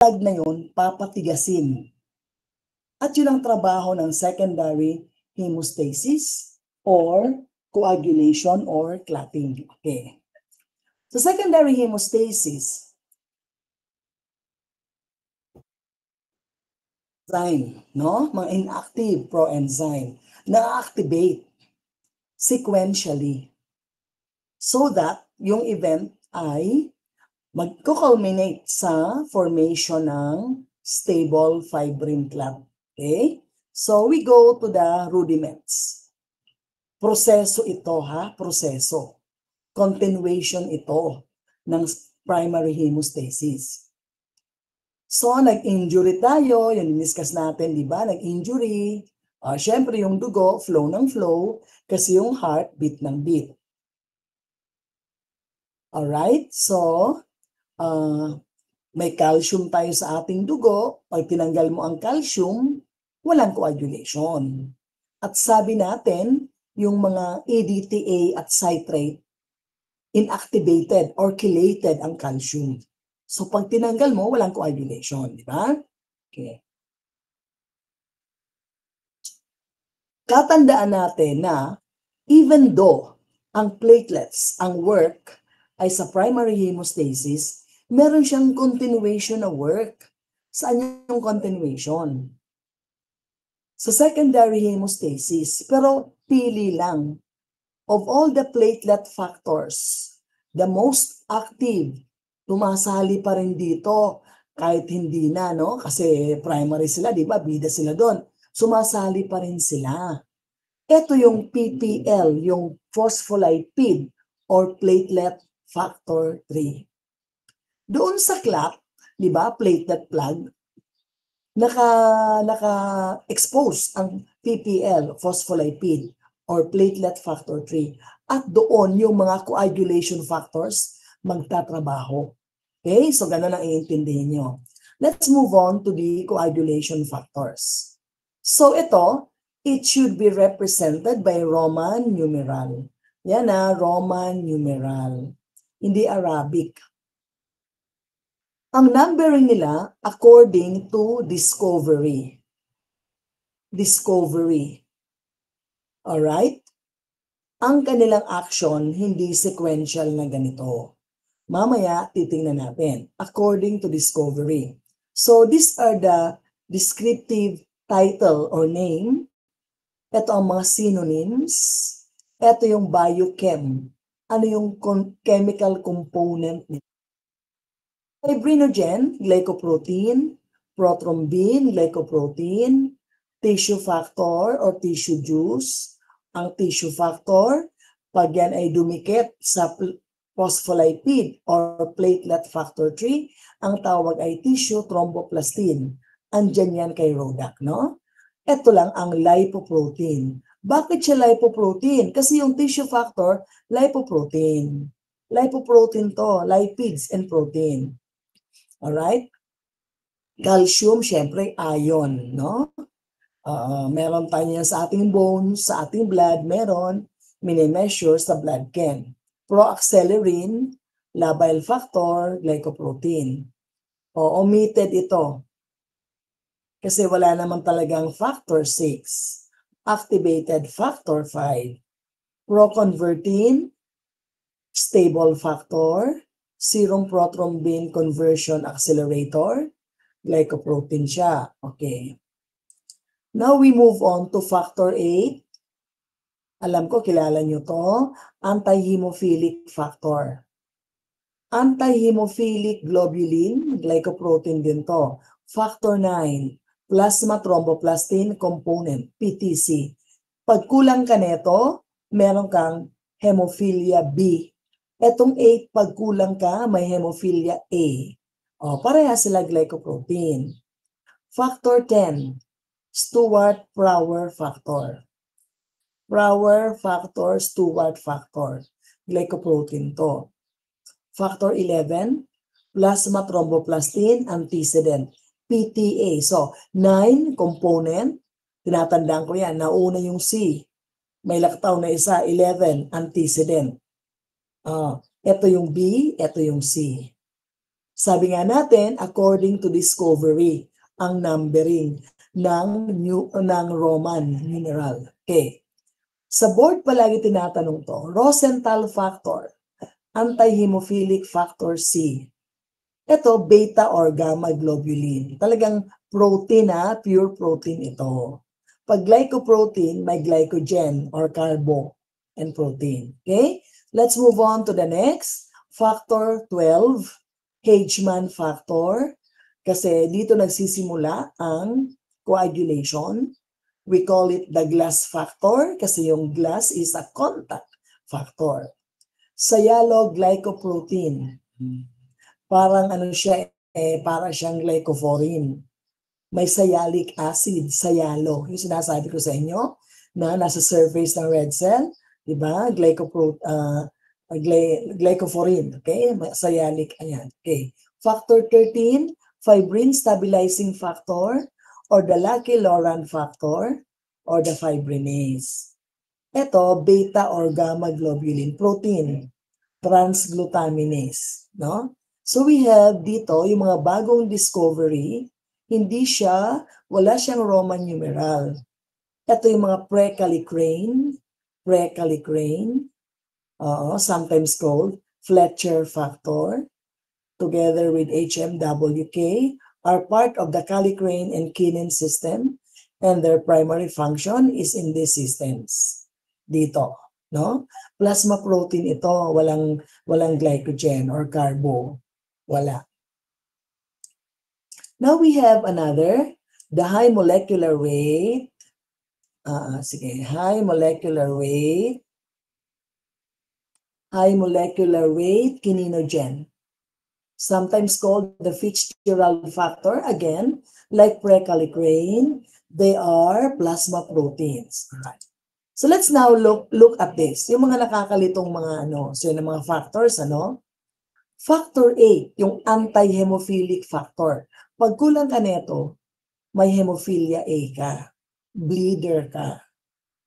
plug na yun, papatigasin. At yun ang trabaho ng secondary hemostasis or coagulation or clotting. Okay. So secondary hemostasis, enzyme, no? Mga inactive proenzyme na-activate sequentially so that yung event ay magko-culminate sa formation ng stable fibrin clot. Okay? So we go to the rudiments. Proseso ito ha, proseso. Continuation ito ng primary hemostasis. So nag-injury tayo, yun discuss natin, di ba? Nag-injury. Syempre yung dugo, flow ng flow, kasi yung heart, beat ng beat. Alright, so may calcium tayo sa ating dugo. Pag tinanggal mo ang calcium, walang coagulation. At sabi natin, yung mga ADTA at citrate, inactivated or chelated ang calcium. So pag tinanggal mo, walang coagulation, di ba? Okay. Tatandaan natin na even though ang platelets, ang work ay sa primary hemostasis, meron siyang continuation na work. Saan yung continuation? Sa secondary hemostasis. Pero pili lang. Of all the platelet factors, the most active, tumasali pa rin dito kahit hindi na, no? Kasi primary sila, di ba? Bida sila doon. Sumasali pa rin sila. Ito yung PPL, yung phospholipid or platelet factor 3. Doon sa clot, di ba, platelet plug, naka-expose ang PPL, phospholipid or platelet factor 3. At doon yung mga coagulation factors magtatrabaho. Okay, so ganun ang iintindihin nyo. Let's move on to the coagulation factors. So ito, it should be represented by Roman numeral. Yan na, Roman numeral. Hindi Arabic. Ang numbering nila according to discovery. Discovery. Alright? Ang kanilang action, hindi sequential na ganito. Mamaya, titingnan natin. According to discovery. So, these are the descriptive title or name. Ito ang mga synonyms. Ito yung biochem. Ano yung chemical component nito? Fibrinogen, glycoprotein, prothrombin, glycoprotein, tissue factor or tissue juice. Ang tissue factor, pag yan ay dumikit sa phospholipid or platelet factor 3, ang tawag ay tissue thromboplastin. Andyan yan kay Rodak, no? Ito lang ang lipoprotein. Bakit siya lipoprotein? Kasi yung tissue factor, lipoprotein. Lipoprotein to, lipids and protein. Alright? Calcium, syempre, ion, no? Meron tayo yan sa ating bones, sa ating blood, meron. Mini-measure sa blood chem. Proaccelerarin, labile factor, glycoprotein. Omitted ito. Kasi wala naman talagang factor 6. Activated factor 5. Proconvertin, stable factor, serum prothrombin conversion accelerator, glycoprotein siya. Okay. Now we move on to factor 8. Alam ko, kilala nyo to. Anti-hemophilic factor. Anti-hemophilic globulin, glycoprotein din to. Factor 9, plasma thromboplastin component, PTC. Pag kulang ka neto, meron kang hemophilia B. Etong 8, pag kulang ka, may hemophilia A. Pareha sila glycoprotein. Factor 10, Stewart-Prower factor. Prower factor, Stewart factor. Glycoprotein to. Factor 11, plasma thromboplastin antecedent, PTA. So, 9 component, tinatandaan ko yan, nauna yung C. May laktaw na isa, 11, antecedent. Ito yung B, ito yung C. Sabi nga natin, according to discovery, ang numbering ng Roman numeral. Okay. Sa board palagi tinatanong to, Rosenthal factor, anti-hemophilic factor C. Ito, beta or gamma globulin. Talagang protein pure protein ito. Pag glycoprotein, may glycogen or carbo and protein. Okay? Let's move on to the next. Factor 12, Hageman factor. Kasi dito nagsisimula ang coagulation. We call it the glass factor kasi yung glass is a contact factor. Sialo-glycoprotein. Parang ano siya, para siyang glycophorin. May sialic acid, sialo. Yung sinasabi ko sa inyo na nasa surface ng red cell, di ba? Glycophorin, okay? Sialic, ayan. Okay. Factor 13, fibrin stabilizing factor or the Lucky-Laurent factor or the fibrinase. Ito, beta or gamma globulin protein, transglutaminase, no? So we have dito yung mga bagong discovery, wala siyang Roman numeral. Ito yung mga prekallikrein, sometimes called Fletcher factor, together with HMWK, are part of the kallikrein and kinin system, and their primary function is in these systems. Dito, no? Plasma protein ito, walang glycogen or carbo. Wala. Now we have another, the high molecular weight. High molecular weight kininogen. Sometimes called the Fitzgerald factor. Again, like prekallikrein, they are plasma proteins. Right. So let's now look at this. Yung mga nakakalitong mga so yung mga factors, Factor 8, yung anti-hemophilic factor. Pag kulang ka nito, may hemophilia A ka, bleeder ka.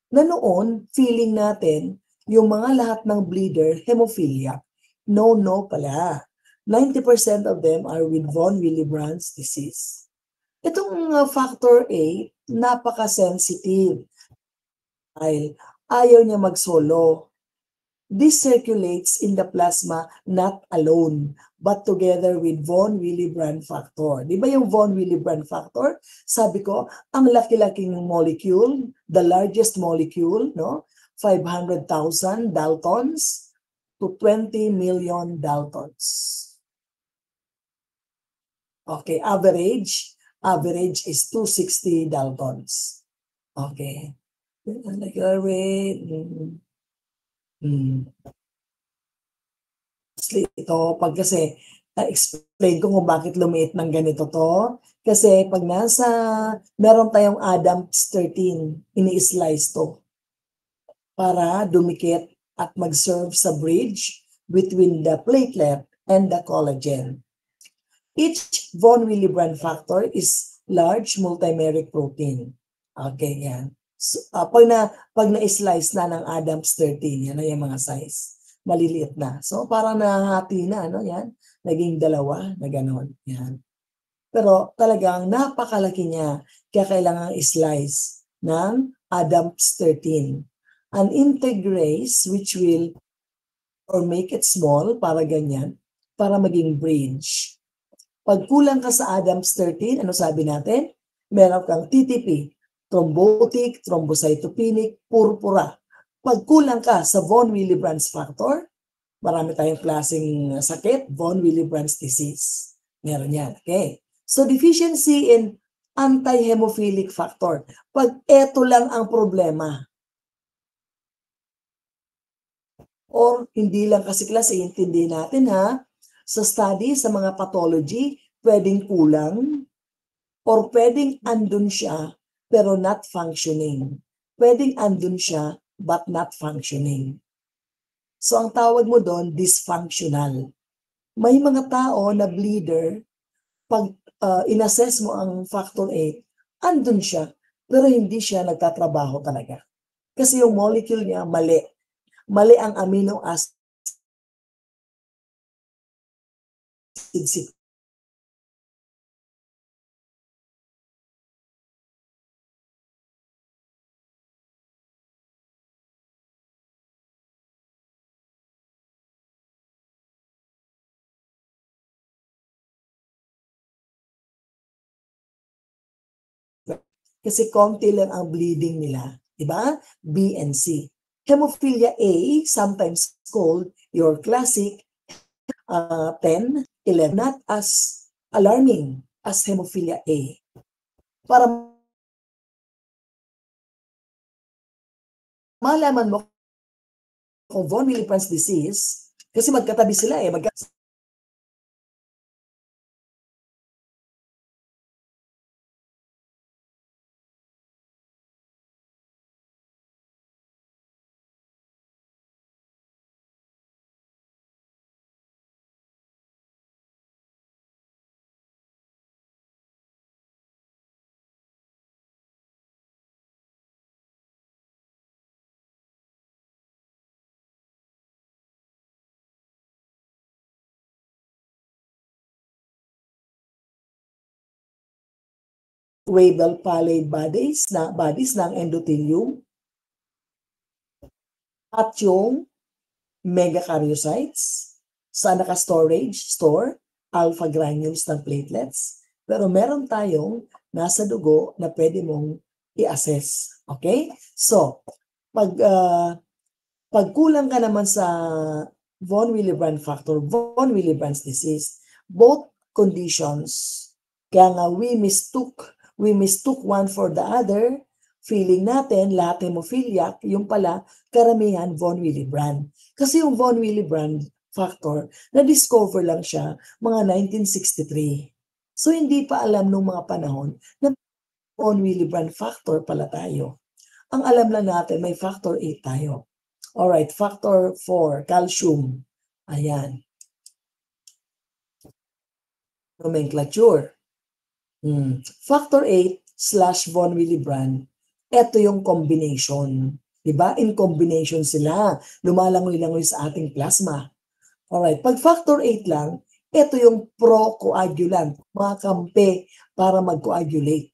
Na noon, feeling natin, yung mga lahat ng bleeder, hemophilia. No pala. 90% of them are with von Willebrand's disease. Itong factor 8, napaka-sensitive. Ayaw niya mag-solo. This circulates in the plasma not alone, but together with von Willebrand factor. Di ba yung von Willebrand factor? Sabi ko, ang laki-laking molecule, the largest molecule, 500,000 Daltons to 20 million Daltons. Okay, average is 260 Daltons. Okay. Ito, pag kasi explain ko kung bakit lumiit ng ganito to. Kasi pag meron tayong Adams 13, ini-slice to para dumikit at mag-serve sa bridge between the platelet and the collagen. Each von Willebrand factor is large multimeric protein. Okay, yan. So, pag na-slice na ng Adams 13, yan na yung mga size. Maliliit na. So, parang nahati na, yan. Naging dalawa na gano'n. Yan. Pero talagang napakalaki niya. Kaya kailangan i-slice ng Adams 13. An integrase which will or make it small, para ganyan, para maging bridge. Pag kulang ka sa Adams 13, ano sabi natin? Meron kang TTP, thrombotic, thrombocytopenic, purpura. Pag kulang ka sa von Willebrand's factor, marami tayong klaseng sakit, von Willebrand's disease. Meron yan. Okay. So deficiency in anti-hemophilic factor. Pag eto lang ang problema, or hindi lang kasi klase, intindi natin sa study, sa mga pathology, pwedeng kulang, or pwedeng andun siya, pero not functioning. Pwedeng andun siya, but not functioning. So ang tawag mo doon, dysfunctional. May mga tao na bleeder, pag inassess mo ang factor 8, andun siya, pero hindi siya nagtatrabaho talaga. Kasi yung molecule niya mali. Mali ang amino acid kasi konti lang ang bleeding nila, di ba? B and C. Hemophilia A, sometimes called your classic 10, 11, not as alarming as hemophilia A. Para malaman mo kung von Willebrand's disease, kasi magkatabi sila eh, Weibel pallid bodies ng endothelium at yung megakaryocytes sa store alpha granules ng platelets. Pero meron tayong nasa dugo na pwede mong i-assess. Okay? So, pag kulang ka naman sa von Willebrand factor, von Willebrand's disease, both conditions, kaya nga we mistook one for the other, feeling natin lahat hemophiliac, yung pala karamihan von Willebrand. Kasi yung von Willebrand factor, na-discover lang siya mga 1963. So hindi pa alam nung mga panahon na von Willebrand factor pala tayo. Ang alam lang natin may factor 8 tayo. Alright, factor 4, calcium. Ayan. Nomenclature. Factor 8 / von Willebrand, ito yung combination. Diba? In combination sila. Lumalangoy-langoy sa ating plasma. Alright, pag factor 8 lang, ito yung pro-coagulant, mga kampe para mag-coagulate.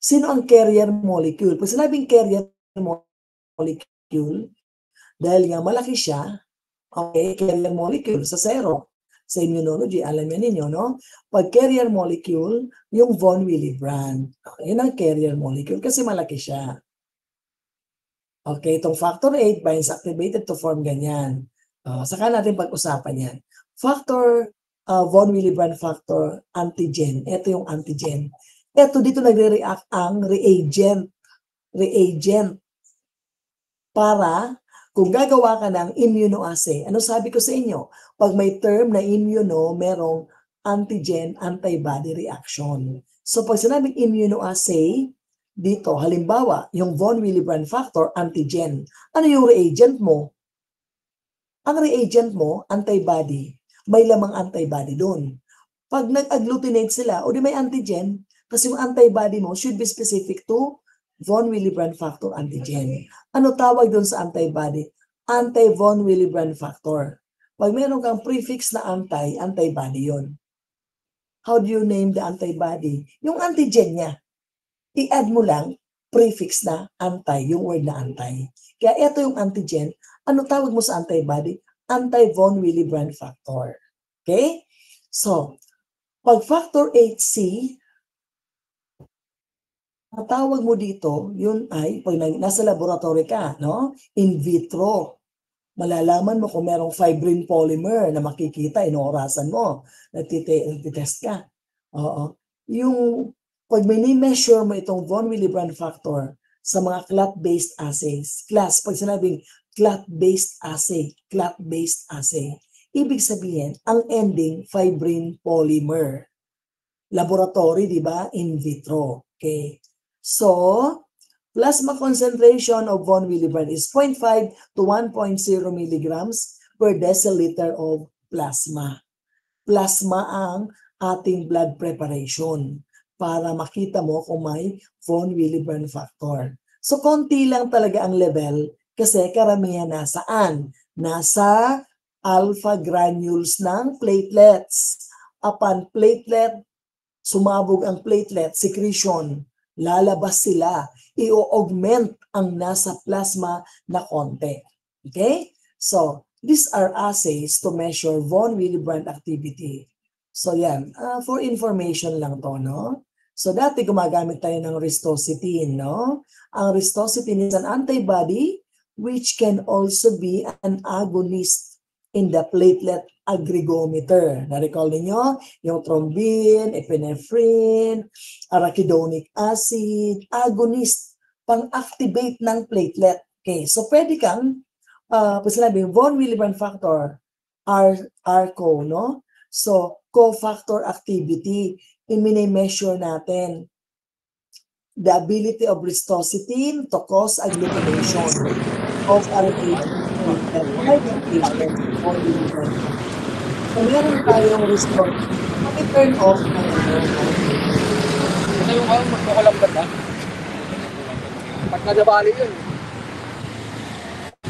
Sino ang carrier molecule? Pag sinabing carrier molecule, dahil nga malaki siya, okay, carrier molecule sa zero. Sa immunology, alam yan ninyo, no? Pag carrier molecule, yung von Willebrand. Yun ang carrier molecule kasi malaki siya. Okay, itong factor 8 binds activated to form ganyan. Saka natin pag-usapan yan. Factor, von Willebrand factor, antigen. Ito yung antigen. Ito dito nagre-react ang reagent. Para kung gagawa ka ng immunoassay, ano sabi ko sa inyo? Pag may term na immuno, merong antigen-antibody reaction. So pag sinabing immunoassay, dito, halimbawa, yung von Willebrand factor, antigen. Ano yung reagent mo? Ang reagent mo, antibody. May lamang antibody doon. Pag nag-agglutinate sila, o di may antigen, kasi yung antibody mo should be specific to von Willebrand factor antigen. Ano tawag doon sa antibody? Anti-von Willebrand factor. Pag meron kang prefix na antibody yon. How do you name the antibody? Yung antigen niya. I-add mo lang prefix na anti, yung word na anti. Kaya ito yung antigen. Ano tawag mo sa antibody? Anti-von Willebrand factor. Okay? So, pag factor 8C, ang tawag mo dito, yun ay, pag nasa laboratory ka, no? In vitro, malalaman mo kung merong fibrin polymer na makikita, inoorasan mo, nagtitest ka. Oo. Yung, pag may ni-measure mo itong von Willebrand factor sa mga clot-based assays, pag sinabing clot-based assay, ibig sabihin, ang ending, fibrin polymer. Laboratory, di ba? In vitro. Okay. So, plasma concentration of von Willebrand is 0.5 to 1.0 milligrams per deciliter of plasma. Plasma ang ating blood preparation para makita mo kung may von Willebrand factor. So, konti lang talaga ang level kasi karamihan nasaan? Nasa alpha granules ng platelets. Upon platelet, sumabog ang platelet secretion, lalabas sila, i-augment ang nasa plasma na konti. Okay? So, these are assays to measure von Willebrand activity. So, yan. For information lang to, no? So dati gumagamit tayo ng ristositine, no? Ang ristositine is an antibody which can also be an agonist in the platelet aggregometer. Na-recall ninyo yung thrombin, epinephrine, arachidonic acid, agonist, pang-activate ng platelet. Okay, so pwede kang, sinabi, von Willebrand factor, ARCO, no? So, cofactor activity, i-measure natin the ability of ristositine to cause agglutination of RNA by the patient or the so, meron tayong ristositine. Pag-turn off ng Ano yung magkukulambat ha? Pag nadabali yun.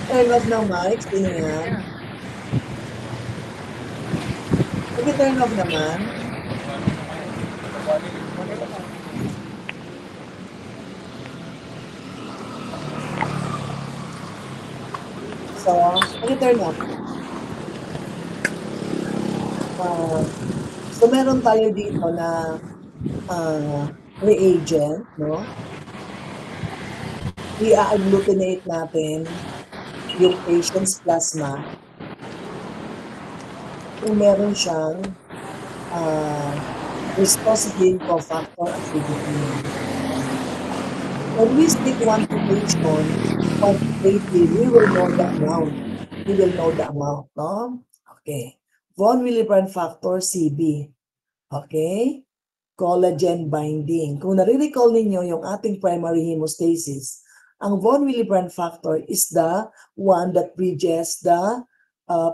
turn off ng mic, sino yan? Pag-turn off naman, so, pag-turn off. So, meron tayo dito na reagent, no? I-agglutinate natin yung patient's plasma kung meron siyang ristositine cofactor activity. When we speak quantitation, we will know the amount. We will know the amount, no? Okay. Von Willebrand factor, CB. Okay? Collagen binding. Kung nare-recall ninyo yung ating primary hemostasis, ang von Willebrand factor is the one that bridges the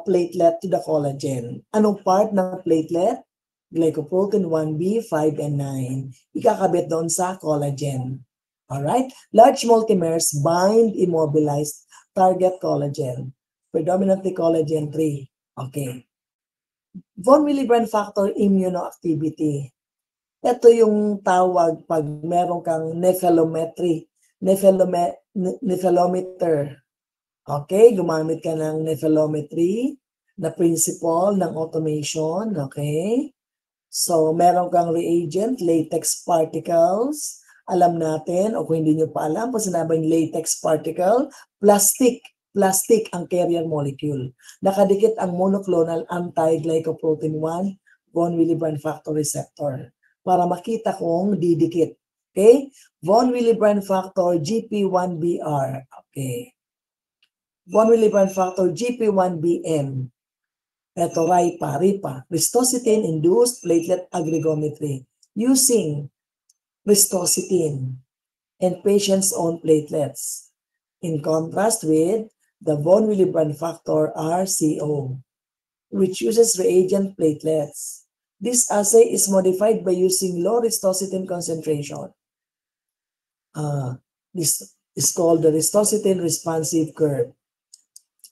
platelet to the collagen. Anong part ng platelet? Glycoprotein 1B, 5, and 9. Ikakabit doon sa collagen. Alright? Large multimers bind immobilized target collagen. Predominantly collagen 3. Okay. Von Willebrand factor immunoactivity. Ito yung tawag pag meron kang nephelometer. Okay, gumamit ka ng nephelometry na principle ng automation. Okay. So, meron kang reagent, latex particles. Alam natin, o kung hindi nyo pa alam, pag sinabing latex particle, plastic ang carrier molecule. Nakadikit ang monoclonal anti-glycoprotein 1 von Willebrand factor receptor para makita kung didikit. Okay? Von Willebrand factor GP1BR. Okay. Von Willebrand factor GP1BM. Ito, RIPA. Ristositine-induced platelet aggregometry using ristositine and patient's own platelets. In contrast with the von Willebrand factor RCO, which uses reagent platelets. This assay is modified by using low ristositine concentration. This is called the ristositine responsive curve.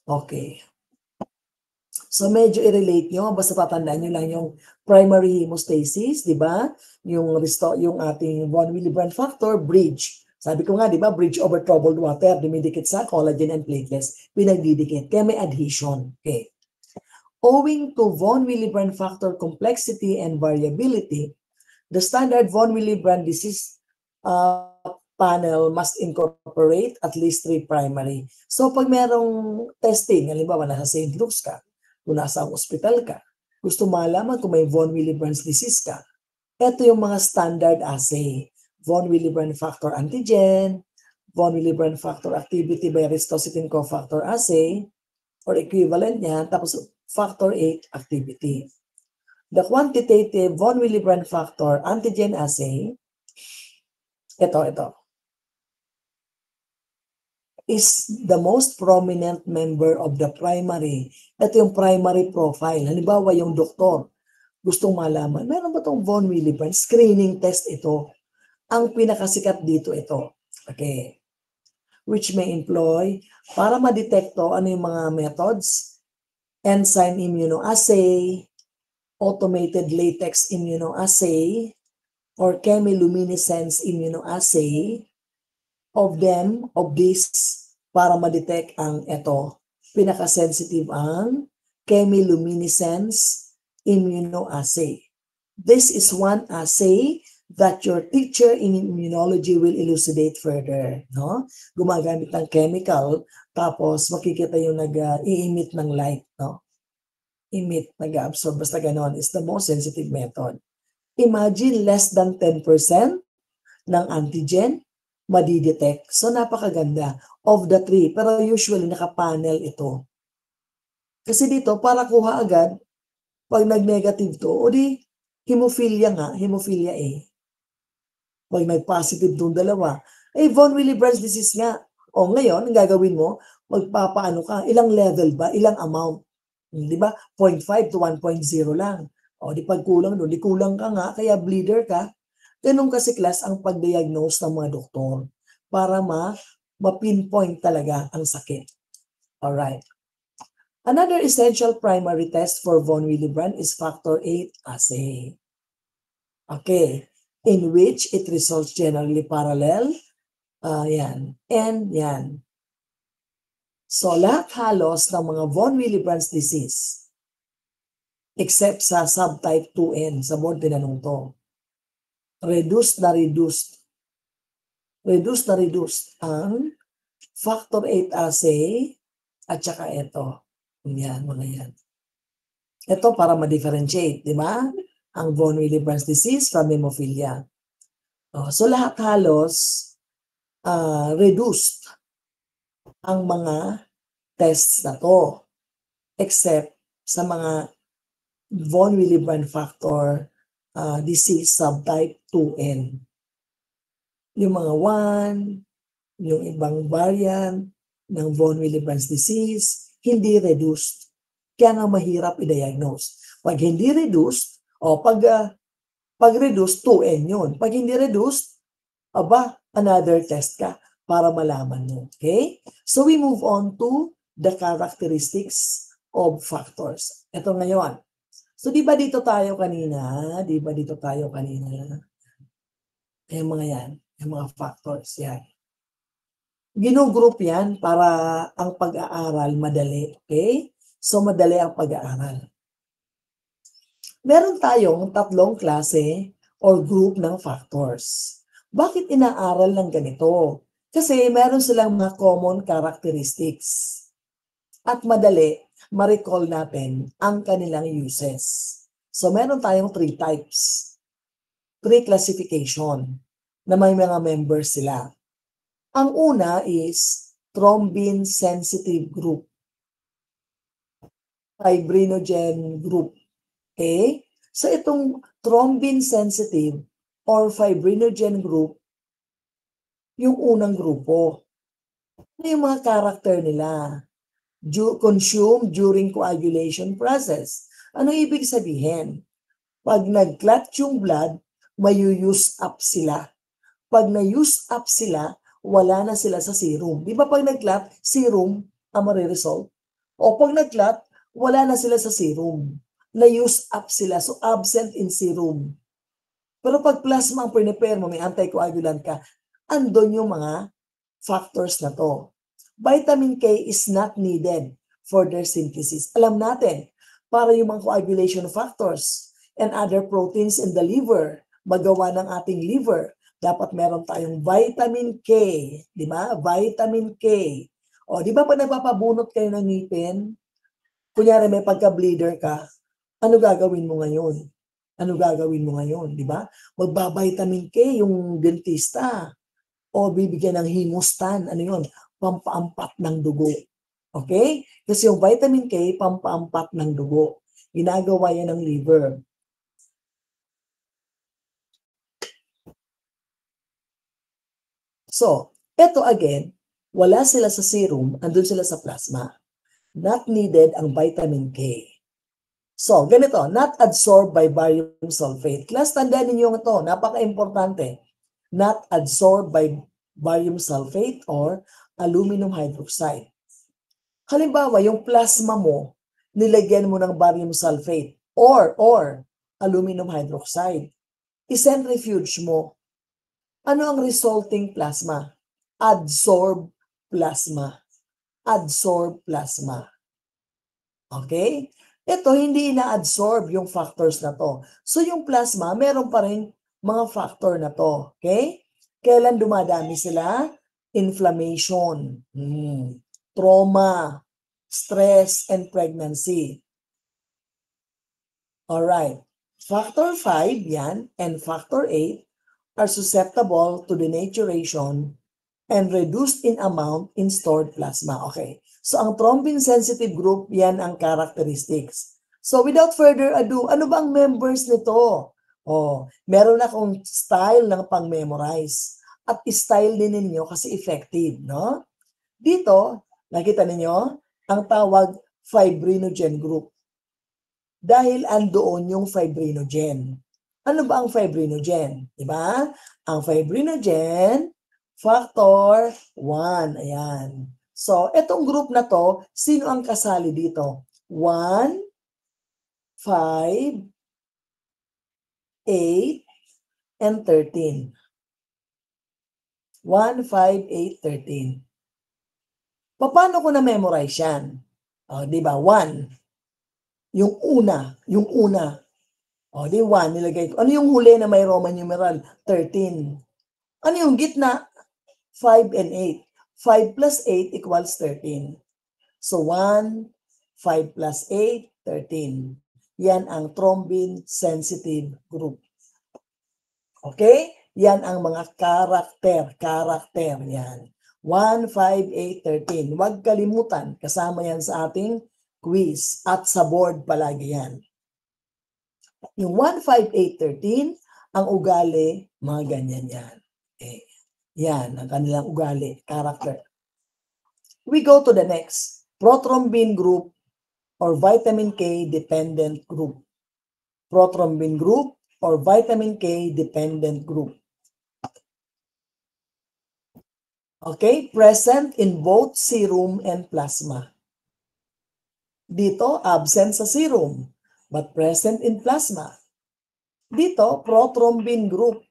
Okay. So medyo i-relate nyo, basta tatandaan nyo lang yung primary hemostasis, di ba? Yung ating von Willebrand factor, bridge. Sabi ko nga, di ba, bridge over troubled water, dumidikit sa collagen and platelets, pinagdidikit. Kaya may adhesion. Okay. Owing to von Willebrand factor complexity and variability, the standard von Willebrand disease panel must incorporate at least 3 primary. So pag merong testing, halimbawa nasa St. Luke's ka, kung nasa hospital ka, gusto malaman kung may von Willebrand's disease ka, ito yung mga standard assay. Von Willebrand factor antigen, von Willebrand factor activity by ristositine cofactor assay, or equivalent niya, tapos factor 8 activity. The quantitative von Willebrand factor antigen assay, ito, is the most prominent member of the primary. Ito yung primary profile. Halimbawa, yung doktor, gustong malaman, meron ba itong von Willebrand? Screening test ito. Ang pinakasikat dito ito. Okay. Which may employ para ma-detekto ano yung mga methods, enzyme immunoassay, automated latex immunoassay, or chemiluminescence immunoassay. Of these, para ma-detect ang ito, pinaka-sensitive ang chemiluminescence immunoassay. This is one assay that your teacher in immunology will elucidate further, no? Gumagamit ng chemical, tapos makikita yung nag-i-emit ng light, no? Emit, nag-absorb, basta ganon, is the most sensitive method. Imagine less than 10% ng antigen madidetect. So napakaganda of the 3, pero usually nakapanel ito. Kasi dito, para kuha agad, pag nag-negative to, o di, hemophilia nga, hemophilia A. Pag nag-positive itong dalawa, von Willebrand's disease nga. O ngayon, ang gagawin mo, magpapaano ka, ilang level ba, ilang amount. Di ba? 0.5 to 1.0 lang. O di pagkulang doon, di kulang ka nga, kaya bleeder ka. Ganun kasi class ang pag-diagnose ng mga doktor para ma-pinpoint talaga ang sakit. Alright. Another essential primary test for von Willebrand is factor VIII assay. Okay. In which it results generally parallel. Yan. And yan. So, lahat halos ng mga von Willebrand's disease, except sa subtype 2N, sa board tinanong to, reduced ang factor VIII assay at saka ito. Yan, mga yan. Ito para ma-differentiate, di ba? Ang von Willebrand's disease from hemophilia. So, lahat halos reduced ang mga tests na to, except sa mga von Willebrand factor disease subtype 2N. Yung mga 1, yung ibang variant ng von Willebrand's disease, hindi reduced. Kaya nga mahirap i-diagnose. Pag hindi reduced, pag reduced, 2N yun. Pag hindi reduced, another test ka para malaman mo. Okay? So we move on to the characteristics of factors. Ito ngayon. So di ba dito tayo kanina? Yung mga yan. Yung mga factors. Yan. Ginugroup yan para ang pag-aaral madali. Okay? So madali ang pag-aaral. Meron tayong 3 klase or group ng factors. Bakit inaaral ng ganito? Kasi meron silang mga common characteristics. At madali, ma-recall natin ang kanilang uses. So meron tayong 3 types. 3 classification na may mga members sila. Ang una is thrombin sensitive group. Fibrinogen group. Okay? So itong thrombin sensitive or fibrinogen group, yung unang grupo. Ano yung mga character nila? Consume during coagulation process. Ano ibig sabihin? Pag nag-clot yung blood, may-use up sila. Pag na-use up sila, wala na sila sa serum. Di ba pag nag-clot, serum ang mariresult? O pag nag-clot, wala na sila sa serum. Na-use up sila. So, absent in serum. Pero pag plasma ang prepare mo, may anticoagulant ka, andun yung mga factors na to. Vitamin K is not needed for their synthesis. Alam natin, para yung mga coagulation factors and other proteins in the liver, magawa ng ating liver, dapat meron tayong vitamin K. Di ba? Vitamin K. O, di ba pag nagpapabunot kayo ng ngipin, kunyari may pagka-bleeder ka, ano gagawin mo ngayon? Di ba? Magba-vitamin K yung dentista. O bibigyan ng Hemostan. Ano yun? Pampaampat ng dugo. Okay? Kasi yung vitamin K, pampaampat ng dugo. Ginagawa yan ng liver. So, eto again, wala sila sa serum, andun sila sa plasma. Not needed ang vitamin K. So, ganito, not absorbed by barium sulfate. Class, tandaan ninyo ito, napaka-importante. Not absorbed by barium sulfate or aluminum hydroxide. Halimbawa, yung plasma mo, nilagyan mo ng barium sulfate or aluminum hydroxide. I-centrifuge mo. Ano ang resulting plasma? Adsorb plasma. Adsorb plasma. Okay? Ito, hindi na-adsorb yung factors na to. So, yung plasma, meron pa rin mga factor na to. Okay? Kailan dumadami sila? Inflammation, trauma, stress, and pregnancy. Alright. Factor 5 yan and factor 8 are susceptible to denaturation and reduced in amount in stored plasma. Okay. So, ang thrombin-sensitive group, yan ang characteristics. So, without further ado, ano ba ang members nito? Oh, meron akong style ng pang-memorize. At style din ninyo kasi effective, no? Dito, nakita ninyo, ang tawag fibrinogen group. Dahil andoon yung fibrinogen. Ano ba ang fibrinogen? Diba? Ang fibrinogen, factor 1. Ayan. So, itong group na to, sino ang kasali dito? 1, 5, 8, and 13. 1, 5, 8, 13. Paano ko na-memorize yan? Diba? 1. Yung una. Di 1, nilagay ko. Ano yung huli na may Roman numeral? 13. Ano yung gitna? 5 and 8. 5 plus 8 equals 13. So 1, 5 plus 8, 13. Yan ang thrombin-sensitive group. Okay? Yan ang mga karakter. Yan. 1, 5, 8, 13. Huwag kalimutan. Kasama yan sa ating quiz. At sa board palagi yan. Yung 1, 5, 8, 13, ang ugali, mga ganyan yan. Okay. Yan, ang kanilang ugali, character. We go to the next. Prothrombin group or vitamin K dependent group. Prothrombin group or vitamin K dependent group. Okay, present in both serum and plasma. Dito, absent sa serum, but present in plasma. Dito, prothrombin group.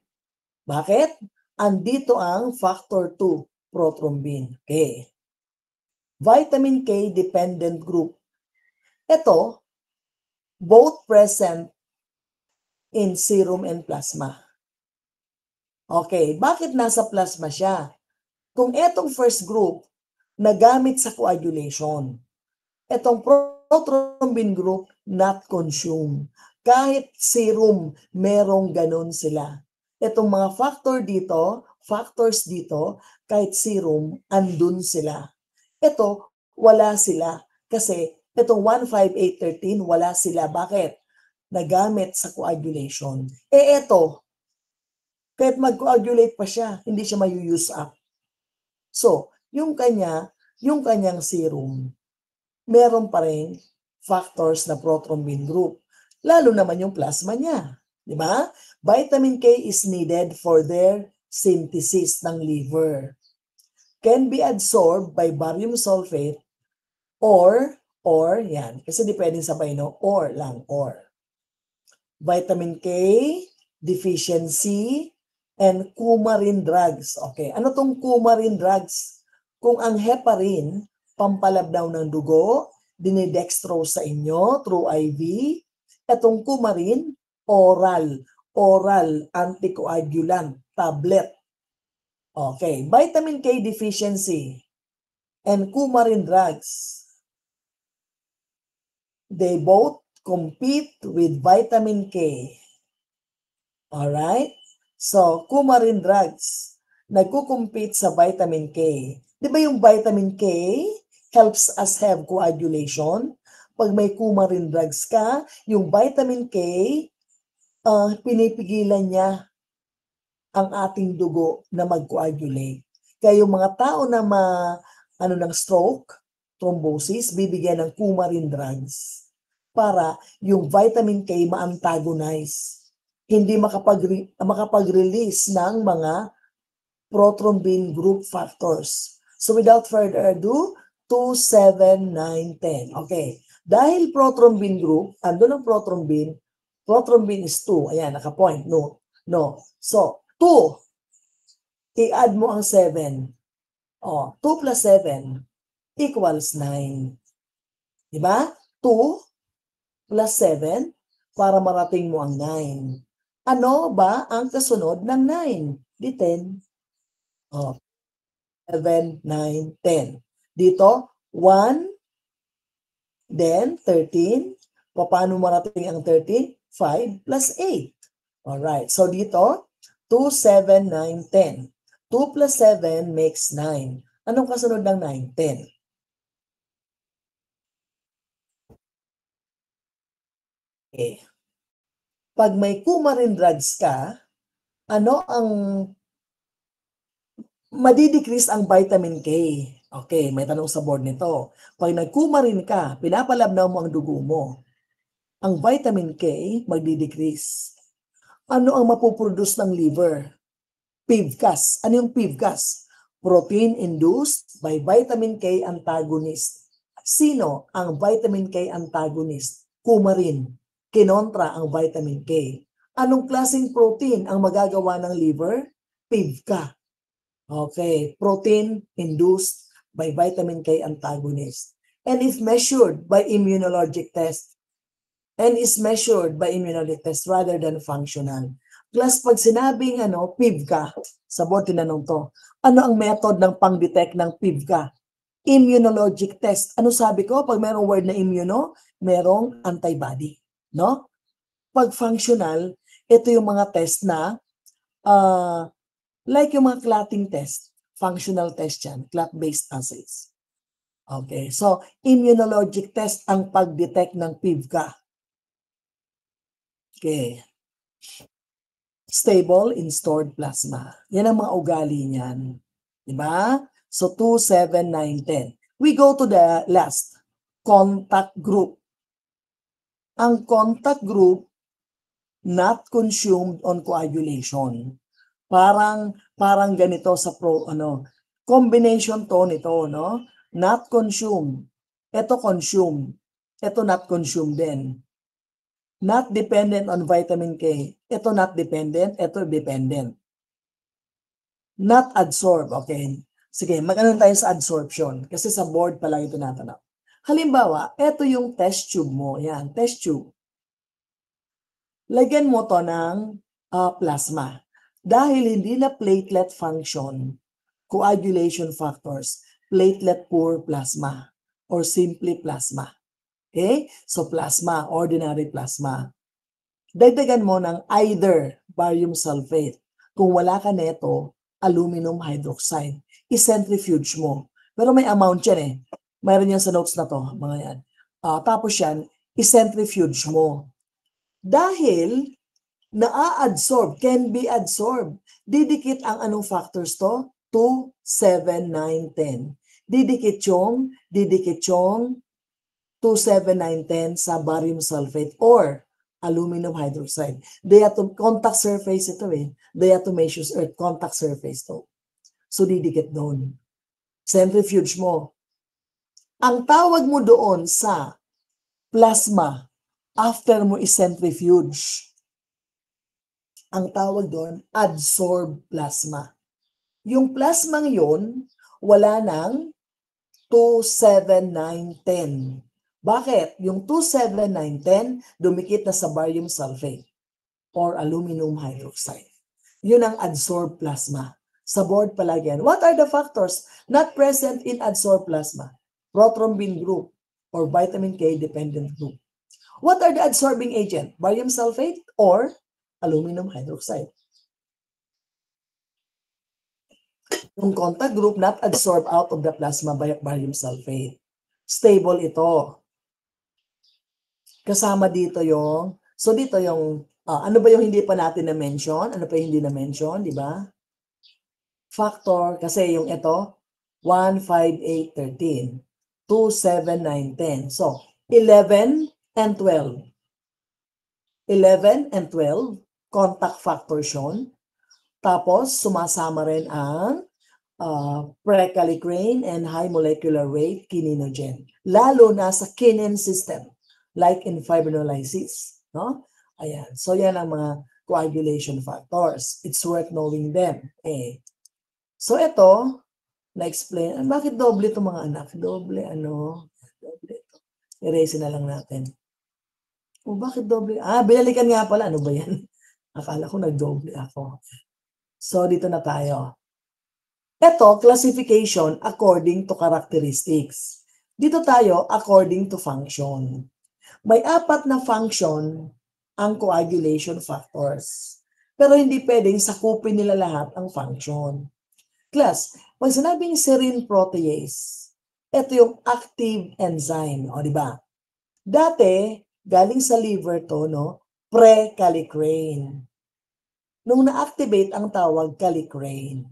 Bakit? Andito ang factor 2, prothrombin. Okay. Vitamin K dependent group. Ito, both present in serum and plasma. Okay, bakit nasa plasma siya? Kung etong first group, nagamit sa coagulation. Etong prothrombin group, not consumed. Kahit serum, merong ganun sila. Etong mga factors dito, kahit serum, andun sila. Ito, wala sila. Kasi itong 1, 5, 8, 13, wala sila. Bakit? Nagamit sa coagulation. Ito, kahit mag-coagulate pa siya, hindi siya may-use up. So, yung kanyang serum, meron pa rin factors na prothrombin group. Lalo naman yung plasma niya. Di ba? Vitamin K is needed for their synthesis ng liver. Can be absorbed by barium sulfate or yan. Kasi di pwedeng sabay, no? Or lang. Vitamin K, deficiency, and coumarin drugs. Okay, ano tong coumarin drugs? Kung ang heparin, pampalabdaw ng dugo, dinidextrose sa inyo through IV. Etong coumarin, oral anticoagulant, tablet. Okay, vitamin K deficiency and coumarin drugs. They both compete with vitamin K. Alright? So, coumarin drugs, nagkukumpete sa vitamin K. Di ba yung vitamin K helps us have coagulation? Pag may coumarin drugs ka, yung vitamin K, pinipigilan niya ang ating dugo na mag-coagulate. Kaya yung mga tao na ng stroke, thrombosis, bibigyan ng coumarin drugs para yung vitamin K ma-antagonize. Hindi makapag-release ng mga prothrombin group factors. So without further ado, 2, 7, 9, 10. Okay. Dahil prothrombin group, andun ang prothrombin is 2. Ayan, naka-point. No. So, 2. I-add mo ang 7. 2 plus 7 equals 9. Diba? 2 plus 7 para marating mo ang 9. Ano ba ang kasunod ng 9? Di 10. Oh, 7, 9, 10. Dito, 1, then 13. Paano marating ang 13? 5 plus 8. Alright, so dito, 2, 7, 9, 10. 2 plus 7 makes 9. Anong kasunod ng 9? 10. Okay. Pag may coumarin drugs ka, ano ang madidecrease ang vitamin K? Okay, may tanong sa board nito. Pag nag-coumarin ka, pinapalabnaw mo ang dugo mo. Ang vitamin K magdidecrease. Ano ang mapuproduce ng liver? PIVCAS. Ano yung PIVCAS? Protein induced by vitamin K antagonist. Sino ang vitamin K antagonist? Coumarin. Kinontra ang vitamin K. Anong klaseng protein ang magagawa ng liver? PIVCA. Okay, protein induced by vitamin K antagonist. And if measured by immunologic test, and is measured by immunologic test rather than functional. Plus, pag sinabing PIVCA, sa board tinanong to, ano ang method ng pang-detect ng PIVCA? Immunologic test. Ano sabi ko? Pag merong word na immuno, merong antibody. No? Pag functional, ito yung mga test na like yung mga clotting test, functional test yan, clot-based assays. Okay, so immunologic test ang pag-detect ng PIVCA. Okay. Stable in stored plasma. Yan ang mga ugali niyan. Diba? So 2, 7, 9, 10. We go to the last. Contact group. Ang contact group not consumed on coagulation. Parang ganito sa combination to nito, no? Not consumed. Ito consumed. Ito not consumed din. Not dependent on vitamin K. Ito not dependent, ito dependent. Not adsorb, okay. Sige, mag-ano tayo sa absorption kasi sa board pala ito tinatanong. Halimbawa, ito yung test tube mo. Yan, test tube. Lagyan mo to ng plasma. Dahil hindi na platelet function, coagulation factors, platelet poor plasma or simply plasma. Okay? So plasma, ordinary plasma. Dagdagan mo ng either barium sulfate. Kung wala ka neto, aluminum hydroxide. I-centrifuge mo. Pero may amount yan eh. Mayroon yan sa notes na to, mga yan. Tapos yan, i-centrifuge mo. Dahil na-absorb, can be absorbed. Didikit ang anong factors to? 2, 7, 9, 10. Didikit yung 2, 7, 9, 10 sa barium sulfate or aluminum hydroxide. Contact surface ito eh. Diatomaceous earth, contact surface to. So didikit doon. Centrifuge mo. Ang tawag mo doon sa plasma after mo i-centrifuge, ang tawag doon, adsorbed plasma. Yung plasmang yun, wala nang 2, 7, 9, 10. Bakit? Yung 2, 7, 9, 10, dumikit na sa barium sulfate or aluminum hydroxide. Yun ang adsorbed plasma. Sa board palagi yan. What are the factors not present in adsorbed plasma? Prothrombin group or vitamin K dependent group. What are the adsorbing agent? Barium sulfate or aluminum hydroxide? Yung contact group not absorbed out of the plasma by barium sulfate. Stable ito. Kasama dito yung, so dito yung, ano ba yung hindi pa natin na-mention? Ano pa yung hindi na-mention, di ba? Factor, kasi yung ito, 1, 5, 8, 13. 2, 7, 9, 10. So, 11 and 12. 11 and 12, contact factors yun. Tapos, sumasama rin ang prekallikrein and high molecular weight kininogen. Lalo na sa kinin system, like in fibrinolysis. No? Ayan. So, yan ang mga coagulation factors. It's worth knowing them. Okay. So, ito, na-explain. Bakit doble ito mga anak? Doble, doble ito. Erase na lang natin. O, bakit doble? Binalikan nga pala. Ano ba yan? Akala ko nagdoble ako. So, dito na tayo. Ito, classification according to characteristics. Dito tayo according to function. May 4 na function ang coagulation factors. Pero hindi pwedeng sakupin nila lahat ang function. Class, pag sinabing serine protease, ito yung active enzyme, o di ba? Dati, galing sa liver to, no? Pre-kallikrein. Nung na-activate ang tawag kallikrein.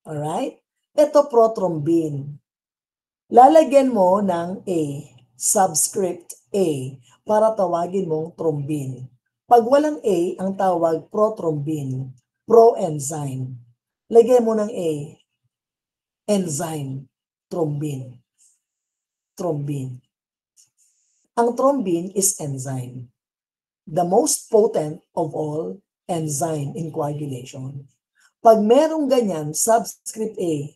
Alright? Ito prothrombin. Lalagyan mo ng A, subscript A, para tawagin mong thrombin. Pag walang A, ang tawag prothrombin, proenzyme. Lagyan mo ng A, enzyme, thrombin. Thrombin. Ang thrombin is enzyme. The most potent of all enzyme in coagulation. Pag merong ganyan, subscript A,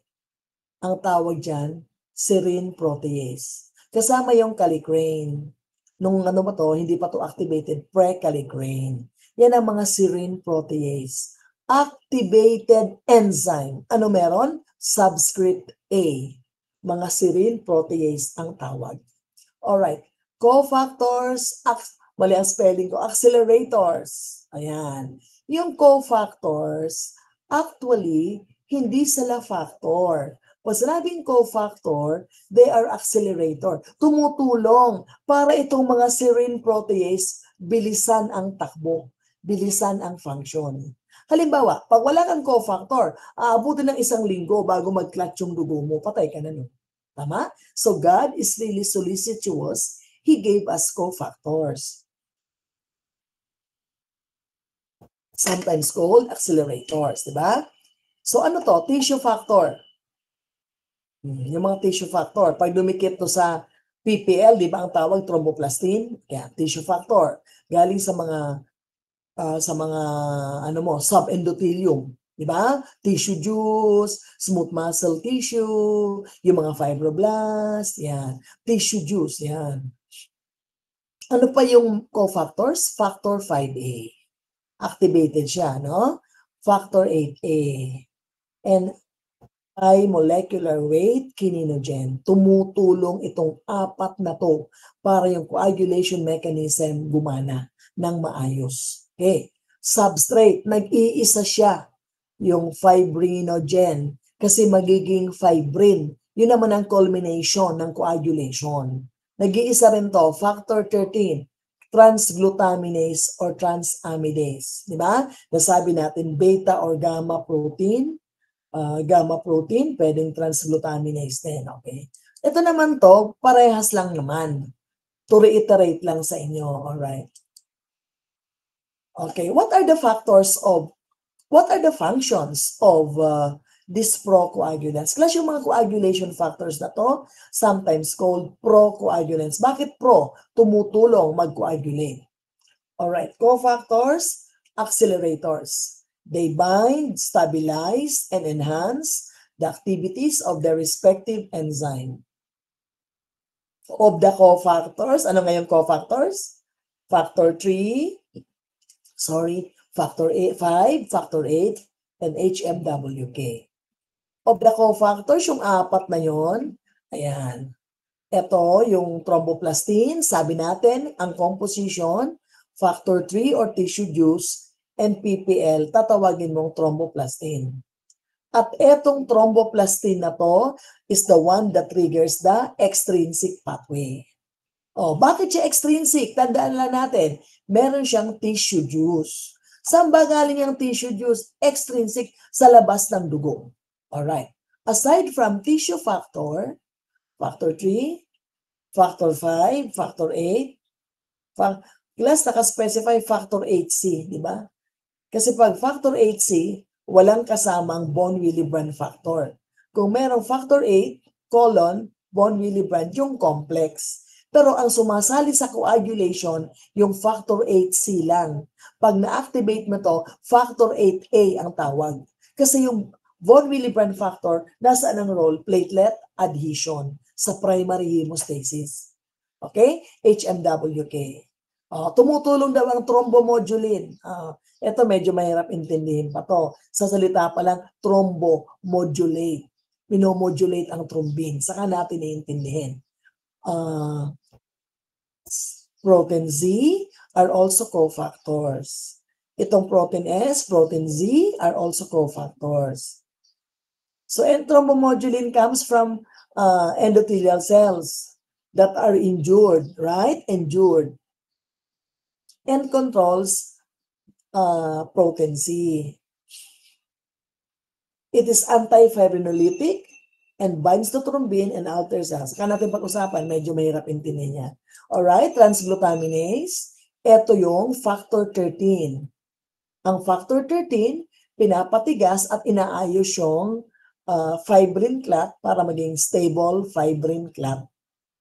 ang tawag dyan, serine protease. Kasama yung kallikrein. Nung ano ba to, hindi pa to activated, pre-kallikrein. Yan ang mga serine protease. Activated enzyme. Ano meron? Subscript A. Mga serine protease ang tawag. Alright. Cofactors, mali ang spelling ko, accelerators. Ayan. Yung cofactors, actually, hindi sila factor. Pag sinabing cofactor, they are accelerator. Tumutulong para itong mga serine protease, bilisan ang takbo, bilisan ang function. Halimbawa, pag wala kang cofactor, aabutin ng 1 linggo bago mag-clot yung dugo mo, patay ka na nun. Tama? So God is really solicitous. He gave us cofactors. Sometimes called accelerators, di ba? So ano to? Tissue factor. Yung mga tissue factor. Pag dumikit to sa PPL, di ba ang tawag thromboplastin? Kaya tissue factor. Galing sa mga ano mo, subendothelium. Di ba? Tissue juice, smooth muscle tissue, yung mga fibroblast, yan. Tissue juice, yan. Ano pa yung cofactors? Factor 5A. Activated siya, no? Factor 8A. And high molecular weight kininogen. Tumutulong itong 4 na to para yung coagulation mechanism gumana ng maayos. Okay. Substrate, nag-iisa siya, yung fibrinogen, kasi magiging fibrin. Yun naman ang culmination ng coagulation. Nag-iisa rin to, factor 13, transglutaminase or transamidase. Di ba? Nasabi natin beta or gamma protein, pwedeng transglutaminase din, okay? Ito naman to, parehas lang naman. To reiterate lang sa inyo, alright? Okay, what are the functions of these procoagulants? Class, yung mga coagulation factors na to, sometimes called procoagulants. Bakit pro? Tumutulong mag-coagulate. Alright, cofactors, accelerators. They bind, stabilize, and enhance the activities of their respective enzyme. Of the cofactors, ano ngayon cofactors? Factor 3, factor 5, factor 8, and HMWK. Of the cofactors, yung 4 na yon, ayan. Ito, yung thromboplastin, sabi natin, ang composition, factor 3 or tissue juice, and PPL, tatawagin mong thromboplastin. At etong thromboplastin na to is the one that triggers the extrinsic pathway. Oh, bakit siya extrinsic? Tandaan lang natin, meron siyang tissue juice. Saan ba galing ang tissue juice? Extrinsic, sa labas ng dugo. Alright. Aside from tissue factor, factor 3, factor 5, factor 8, class naka-specify factor 8C, di ba? Kasi pag factor 8C, walang kasamang von Willebrand factor. Kung merong factor 8, von Willebrand, yung complex. Pero ang sumasali sa coagulation, yung factor 8C lang. Pag na-activate mo to, factor 8A ang tawag. Kasi yung von Willebrand factor, nasaan ang role? Platelet adhesion sa primary hemostasis. Okay? HMWK. Tumutulong daw ang thrombomodulin. Ito medyo mahirap intindihin pa to. Sa salita pa lang, thrombomodulate. Minomodulate ang thrombin. Saka natin iintindihin. Protein Z are also cofactors. Itong protein S, protein Z are also cofactors. So, and thrombomodulin comes from endothelial cells that are injured, right? Injured. And controls protein Z. It is antifibrinolytic and binds to thrombin and alters cells. Saka natin pag-usapan, medyo mahirap intindihin niya. Alright, transglutaminase. Ito yung factor 13. Ang factor 13, pinapatigas at inaayos yung fibrin clot para maging stable fibrin clot.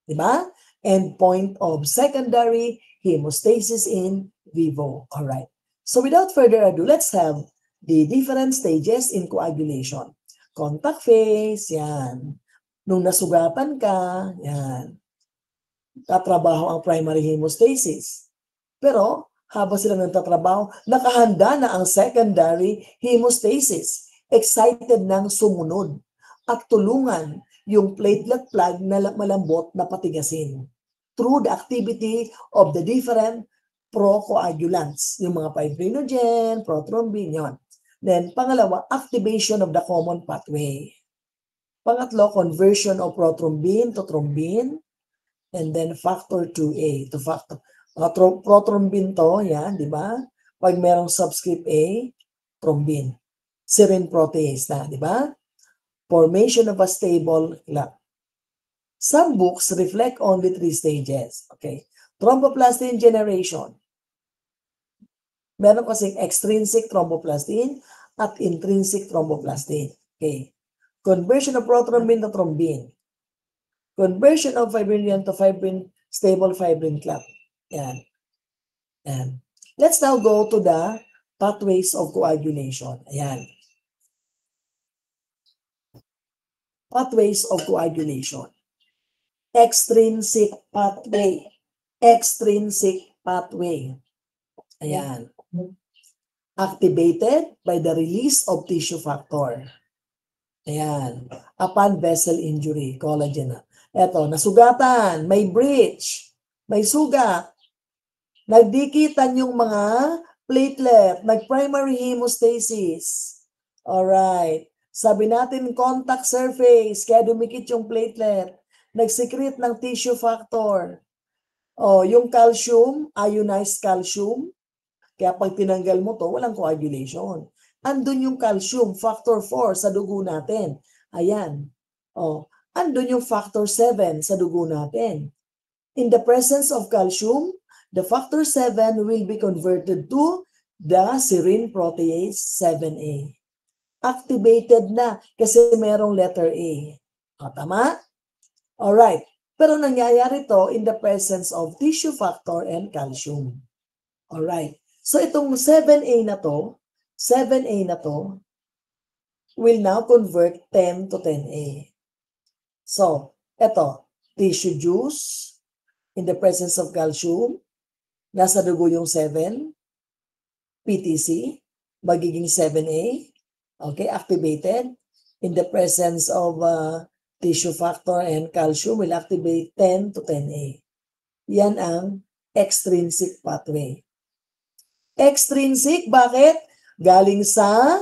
Diba? Endpoint of secondary hemostasis in vivo. Alright. So without further ado, let's have the different stages in coagulation. Contact phase, yan. Nung nasugatan ka, yan. Tatrabaho ang primary hemostasis. Pero, habang sila nagtatrabaho, nakahanda na ang secondary hemostasis. Excited nang sumunod at tulungan yung platelet plug na malambot na patigasin through the activity of the different procoagulants, yung mga fibrinogen, prothrombin, yun. Then, pangalawa, activation of the common pathway. Pangatlo, conversion of prothrombin to thrombin. And then, factor 2A to factor. Prothrombin to, yan, di ba? Pag merong subscript A, thrombin. Serine protease na, di ba? Formation of a stable clot. Some books reflect only 3 stages. Okay. Thromboplastin generation. Meron kasing extrinsic thromboplastin at intrinsic thromboplastin. Okay. Conversion of prothrombin to thrombin. Conversion of fibrinogen to fibrin, stable fibrin clot. Yan. Yan. Let's now go to the pathways of coagulation. Ayan. Pathways of coagulation. Extrinsic pathway. Extrinsic pathway. Ayan. Activated by the release of tissue factor. Ayan. Upon vessel injury, collagen. Eto, nasugatan, may breach, may sugat. Nagdikitan yung mga platelet, nag-primary hemostasis. Alright. Sabi natin contact surface, kaya dumikit yung platelet. Nag-secrete ng tissue factor. Yung calcium, ionized calcium, kaya pag tinanggal mo to, walang coagulation. Andun yung calcium, factor 4 sa dugo natin. Ayan. Andun yung factor 7 sa dugo natin. In the presence of calcium, the factor 7 will be converted to the serine protease 7A. Activated na kasi merong letter A. Tama? Alright. Pero nangyayari to in the presence of tissue factor and calcium. Alright. So itong 7A na to will now convert 10 to 10A. So, eto, tissue juice in the presence of calcium, nasa dugo yung 7, PTC, magiging 7A, okay, activated. In the presence of tissue factor and calcium will activate 10 to 10A. Yan ang extrinsic pathway. Extrinsic, bakit? Galing sa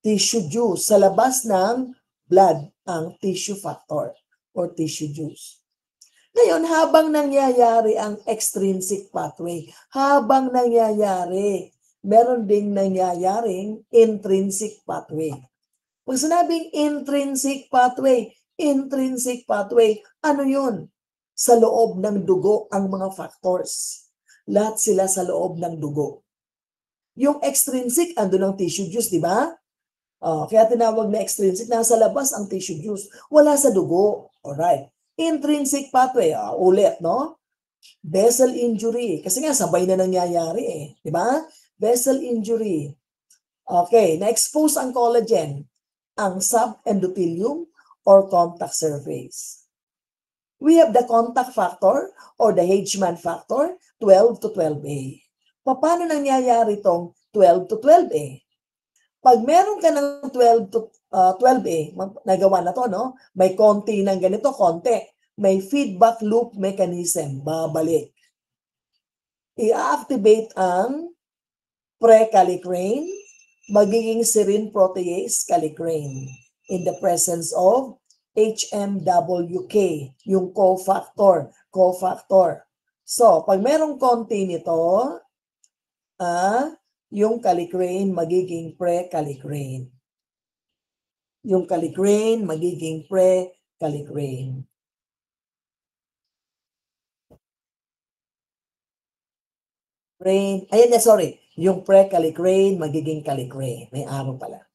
tissue juice, sa labas ng blood, ang tissue factor or tissue juice. Ngayon, habang nangyayari ang extrinsic pathway, habang nangyayari, meron ding nangyayaring intrinsic pathway. Pag sinabing intrinsic pathway, ano yun? Sa loob ng dugo ang mga factors. Lahat sila sa loob ng dugo. Yung extrinsic, andun ang tissue juice, di ba? Kaya tinawag na extrinsic, nasa labas ang tissue juice. Wala sa dugo. Alright. Intrinsic pathway, ulit, no? Vessel injury. Kasi nga, sabay na nangyayari eh. Di ba? Vessel injury. Okay, na-expose ang collagen, ang subendothelium or contact surface. We have the contact factor or the Hedgeman factor 12 to 12A. Paano nangyayari itong 12 to 12A? Pag meron ka ng 12 to 12A, nagawa na to, no? May konti ng ganito, konti. May feedback loop mechanism, babalik. I-activate ang pre-kallikrein, magiging serine protease kallikrein in the presence of HMWK, yung cofactor. So, pag merong konti nito, yung kallikrein magiging pre-kallikrein. Yung kallikrein magiging pre-kallikrein. Yung pre-kallikrein magiging kallikrein. May araw pala.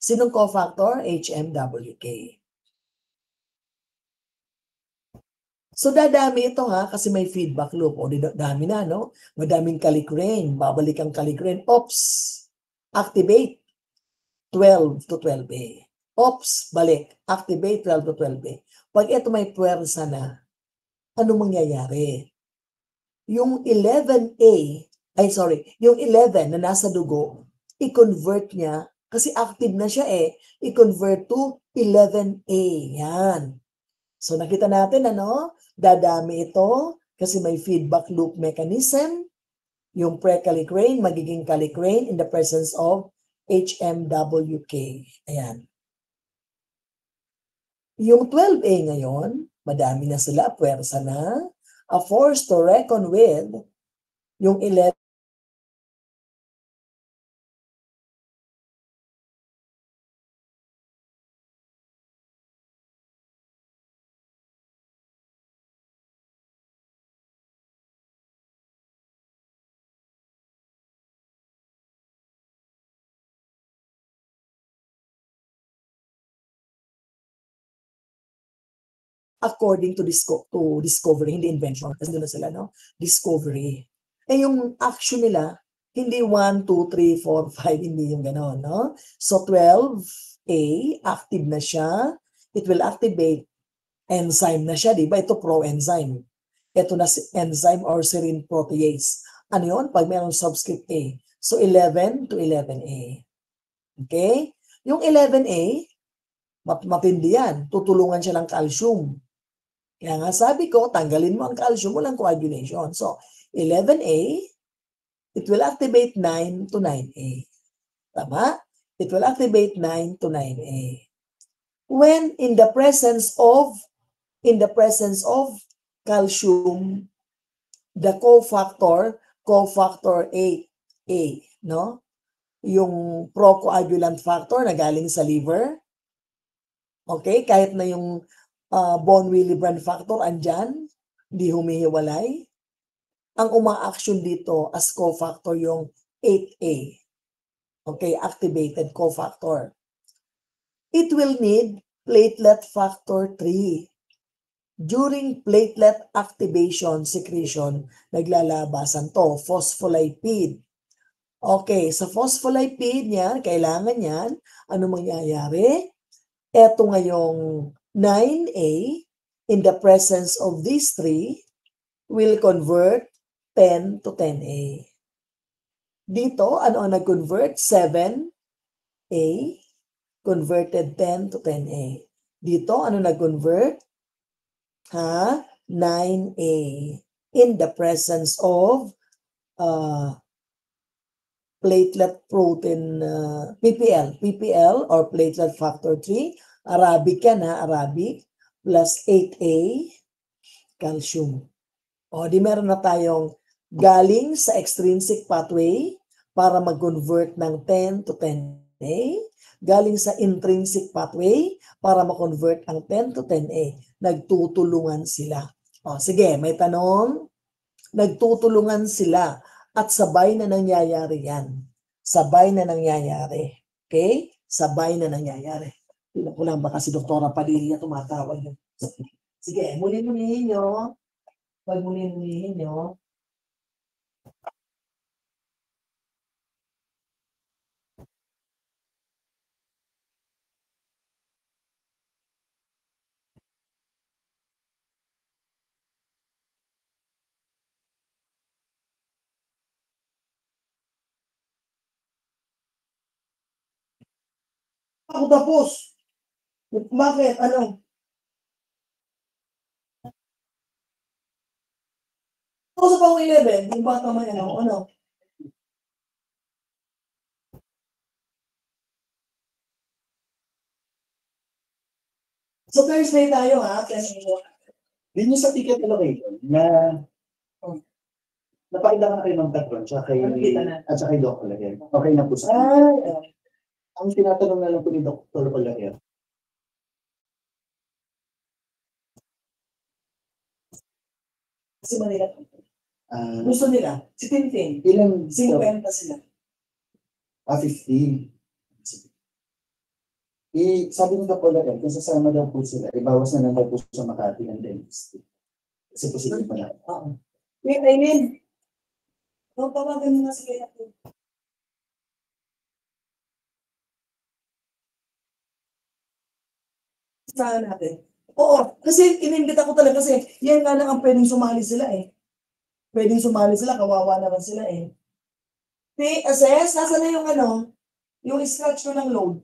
Sinong cofactor? HMWK. So dadami ito kasi may feedback loop. O dami na, no? Madaming kallikrein. Babalik ang kallikrein. Oops! Activate 12 to 12A. Oops! Balik. Activate 12 to 12A. Pag ito may puwersa na, ano mangyayari? Yung 11A, yung 11 na nasa dugo, i-convert niya, kasi active na siya i-convert to 11A. Yan. So nakita natin, dadami ito kasi may feedback loop mechanism. Yung pre-kallikrein magiging kallikrein in the presence of HMWK. Ayan. Yung 12A ngayon, madami na sila, puwersa na. A force to reckon with, yung 11, according to discovery, hindi invention, kasi doon na sila, discovery. Yung action nila, hindi 1, 2, 3, 4, 5, hindi yung gano'n, no? So 12A, active na siya. It will activate enzyme na siya, di ba? Ito pro-enzyme. Ito na enzyme or serine protease. Ano yun? Pag mayroong subscript A. So 11 to 11A. Okay? Yung 11A, matindi yan. Tutulungan siya ng calcium. Kaya nga sabi ko, tanggalin mo ang calcium, walang coagulation. So, 11A, it will activate 9 to 9A. Tama? It will activate 9 to 9A. When in the presence of calcium, the cofactor 8A, no? Yung procoagulant factor na galing sa liver. Okay? Kahit na yung von Willebrand factor andyan, hindi humihiwalay. Ang uma-action dito as cofactor yung 8A. Okay, activated cofactor. It will need platelet factor 3. During platelet activation secretion, naglalabasan to, phospholipid. Okay, sa phospholipid niyan, kailangan yan, ano mangyayari? Eto ngayong 9A, in the presence of these three, will convert 10 to 10A. Dito, ano ang nag-convert? 7A, converted 10 to 10A. Dito, ano nag-convert? 9A, in the presence of platelet protein, PPL or platelet factor 3, Arabic yan Arabic, plus 8A, calcium. O di meron na tayong galing sa extrinsic pathway para mag-convert ng 10 to 10A, galing sa intrinsic pathway para ma-convert ang 10 to 10A. Nagtutulungan sila. O sige, may tanong. Nagtutulungan sila at sabay na nangyayari yan. Sabay na nangyayari. Okay? Sabay na nangyayari. Tingnan ko lang baka si Doktora Padilla tumatawag yun. Sige, muli-mulihin nyo. Pag muli-mulihin nyo. Ako tapos. Bakit? Ano? Ako sa pang 11, yung bata may ano? So Thursday tayo ha, 10 a.m. Din yung sa ticket allocation na napakita na kayo ng patron Nakita na. at saka kay Doc Olaher. Okay na po sa Ay, Ang tinatanong na lang po ni Dr. Olaher, kasi Manila. ah, Gusto nila, si Tintin, ilan 50 sila. 15. Sabi ni Dr. Olaher, kung sasama daw po sila, ibawas na lang daw po sa Makati ng dentist. Kasi posible pa na. Oo. Wait, Aileen. Tawagan mo na si Kaya po. Saan natin? Oo, kasi inimbita ko talaga kasi yan nga lang ang pwedeng sumali sila eh. Pwedeng sumali sila, kawawa naman sila eh. Assess, nasa na yung ano, yung scratch ko ng load.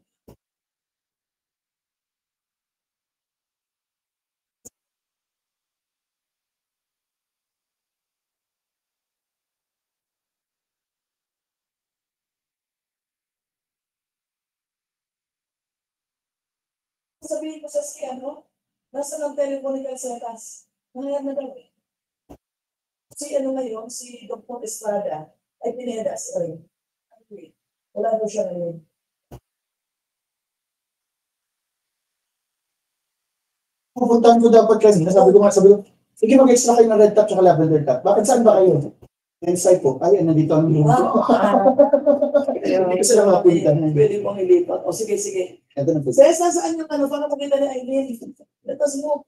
Sabihin ko sa si ano, nasa ng telephonical setas. Nangyayari na daw eh. Si ano ngayon, si Dr. Estrada, ay pinedas. Ay, wala daw siya ngayon. Pupuntahan ko dapat kasi, sabi ko, sige mag-extra kayo ng red top at lavender top. Bakit saan ba kayo? Inside po. Ay, nandito ang Hindi ko sila mapuntahan. Pwede mong ilipat. O sige, sige. Ito na po. Ses, nasaan yung ano, para makita ni Aileen? Latas mo.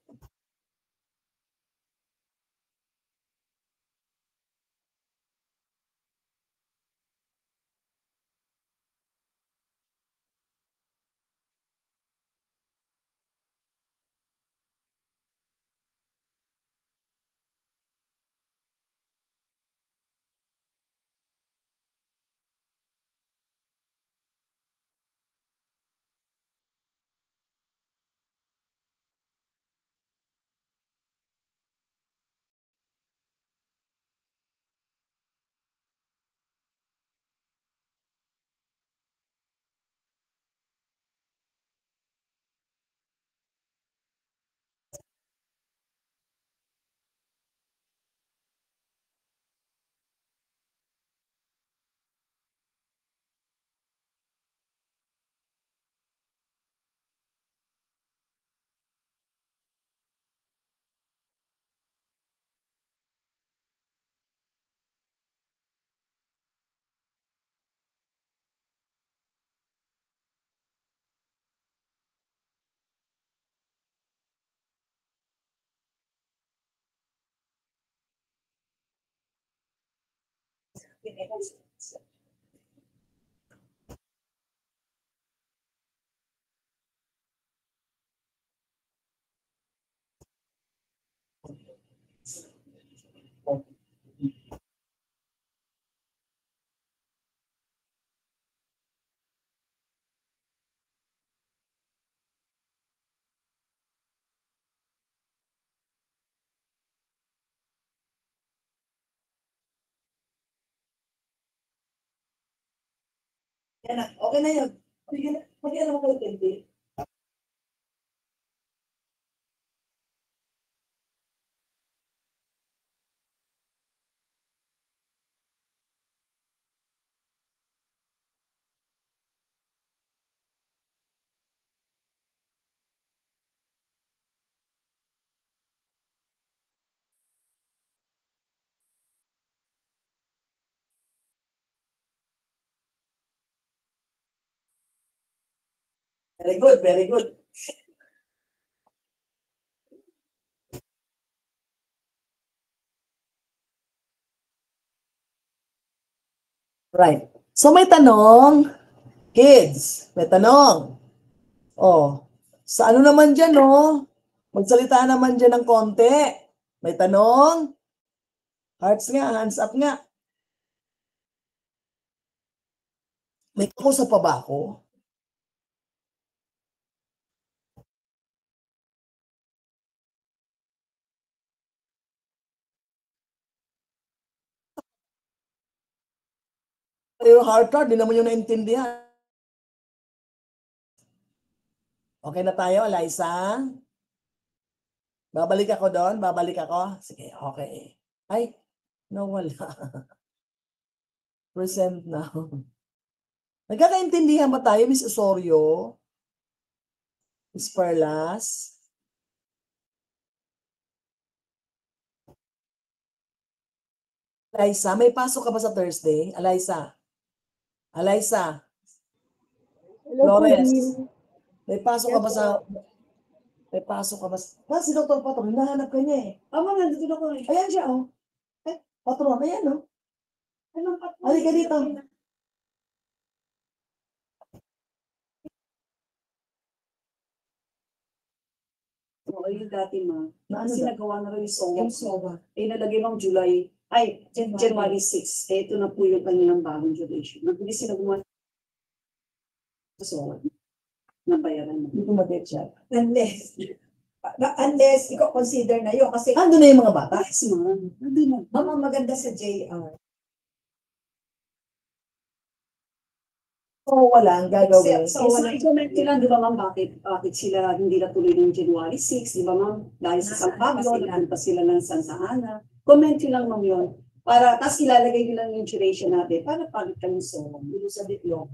Yan na. Okay na yun. Sige na. Mag-ano mo kayo, Tintin? Very good, very good. Right. So may tanong, kids, may tanong. Oh, sa ano naman dyan, no? Magsalita naman dyan ng konti. May tanong? Hearts nga, hands up nga. May kausap pa ba ako? yung heart card, di naman yung naintindihan. Okay na tayo, Eliza? Babalik ako doon? Babalik ako? Sige, okay. Ay, nawala. Present now. Nagkakaintindihan ba tayo, Miss Osorio? Miss Perlas? Eliza, may pasok ka ba sa Thursday? Eliza? Eliza? Flores? May pasok ka ba sa... May pasok ka ba sa... Si Dr. Patron, hinahanap ka niya eh. Ama, nandito na ko eh. Ayan siya oh. Patron, ayan oh. Anong patron? Halika dito. Oo, yung dati ma. Na ano Kasi daw? nagawa na rin yung Yung SOA. soba. Eh, nalagay ng July, ay, January 6. Eh, ito na po yung kanilang bagong duration. Hindi sila gumawa sa SOA. Nabayaran mo. Hindi ko mag-get siya. Unless ikaw consider na yun kasi Ando na yung mga bata. Yes, ma. Hindi na. ang maganda sa JR. So, wala ang gagawin. So, So, i-comment nila, di ba ma'am, bakit sila hindi natuloy ng January 6, di ba ma'am? Dahil sa San Pablo, nagpunta sila ng Santa Ana. Comment nyo lang ma'am yun. Para, tapos ilalagay nyo lang yung duration natin para palit kami sa diploma.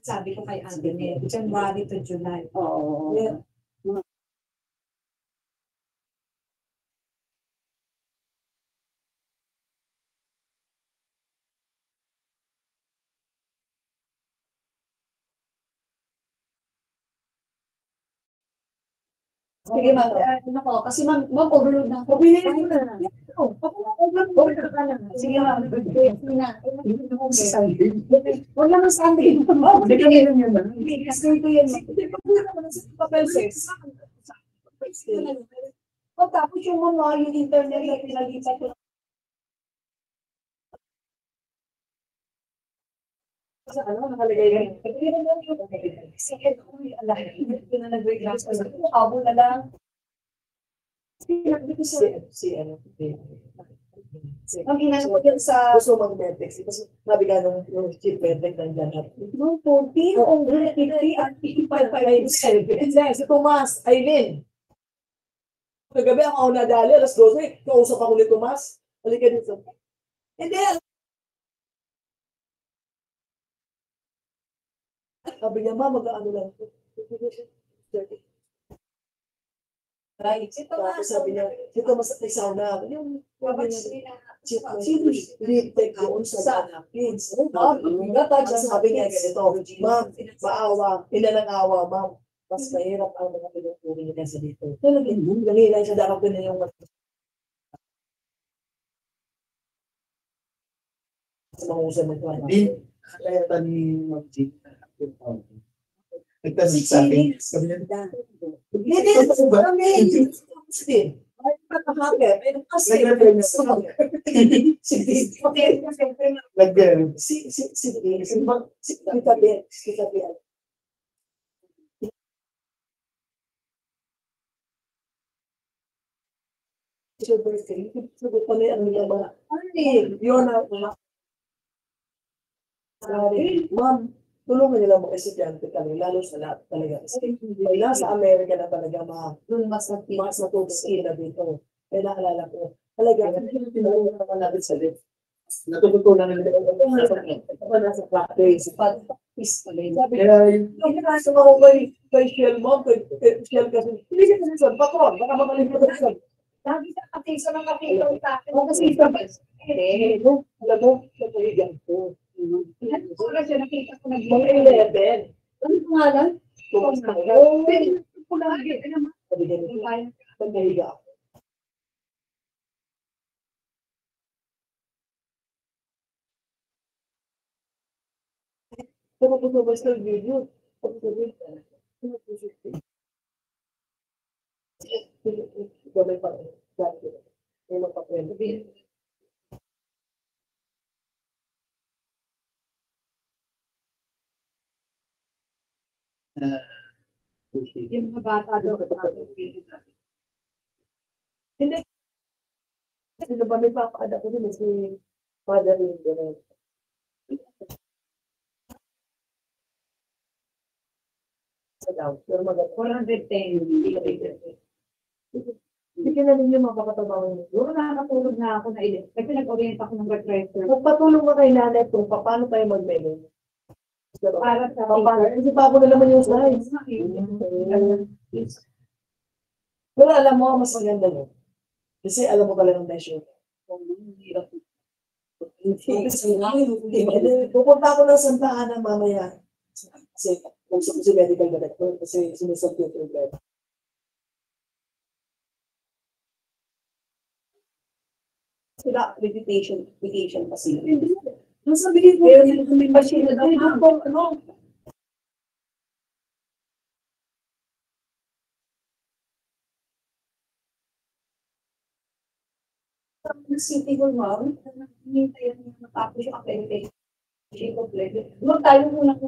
Sabi ko kay Anthony, January to July. Oo. Yeah. Sige ma'am, nako, kasi ma'am, overload na. Pabili mo na. Overload ka na. Sige ma'am, sige na. Huwag lang ang Sunday ma'am. Hindi ka meron yun ma'am. Hindi, kasi ito yun. Papel 6. Tapos yung mga yung internet na pinalipat ko. Sa ano, nakalagay yun. Pagkira mo yung sige, uy, ala, hindi na nag-regress. Habol na lang. Si ano, Ang inano ko dyan sa gusto mag-medex. Kasi sabi ka nung chief medex nandiyan at no, 14, 150 at 55. si Tomas, Aileen. Kagabi ako nadali, alas 12, kausap ako ni Tomas. Halika dito. Hindi. Sabi niya, ma, mag-ano lang. Right. Tapos sabi niya, si Tomas ay sauna. Yung sino lead tech doon sa kids. Sabi niya ganito, ma'am, maawa, awa, ma'am. Mas mahirap ang mga pinupuri niya sa dito. Nanginay siya dapat ko na yung mahusay magkano. Hindi. Kaya tani mag-check. Nagtanong sa akin. Sabi niya, Hindi, kami. Sige. Ay, nakakapit. Ay, kasi. Si your birthday, sagot pa na ano niya ba? Yun na. Ma'am, tulungan nila mga estudyante kami, lalo sa lahat talaga. Kasi may nasa Amerika na talaga mas natutusin na dito. Kaya naalala ko, talaga, tinulungan naman natin sa lift. Natututunan nila nasa practice. Kaya yung nasa ako kay Shell mo, kay Shell kasi, hindi ka kasi son, patron, baka makalimutan. Lagi sa kapisa ng kapito sa akin. Kasi alam mo, napahigan ko. Pura siya nakita ko Mga 11. Ano pangalan? Tumas na ako. ko lagi. Sabi ganito, napahiga ako. Pero kung sa Western video, pag sabi, ikaw may pa, may magpaprendo. Yung mga bata daw. Hindi. Sino ba may papaada ko din si Father Lindo? Pero maganda. 410, hindi ka Sige na rin yung mapapatabawan mo. Siguro nakakatulog na ako na ilan. Kasi nag-orient ako ng refresher. Magpatulong mo kay nanay ko, paano tayo mag-menu? Para sa Paano? Kasi pa na naman yung slides. Pero alam mo, mas maganda yun. Kasi alam mo talagang measure. Pupunta ako ng Santa Ana mamaya. Kasi kung sa si medical director, kasi sinasabi yung problema. Sila accreditation kasi. Nasabihin mo, May machine na daw. ano? City Hall, ma'am. Hintayin mo matapos yung accreditation complete. Huwag tayo muna.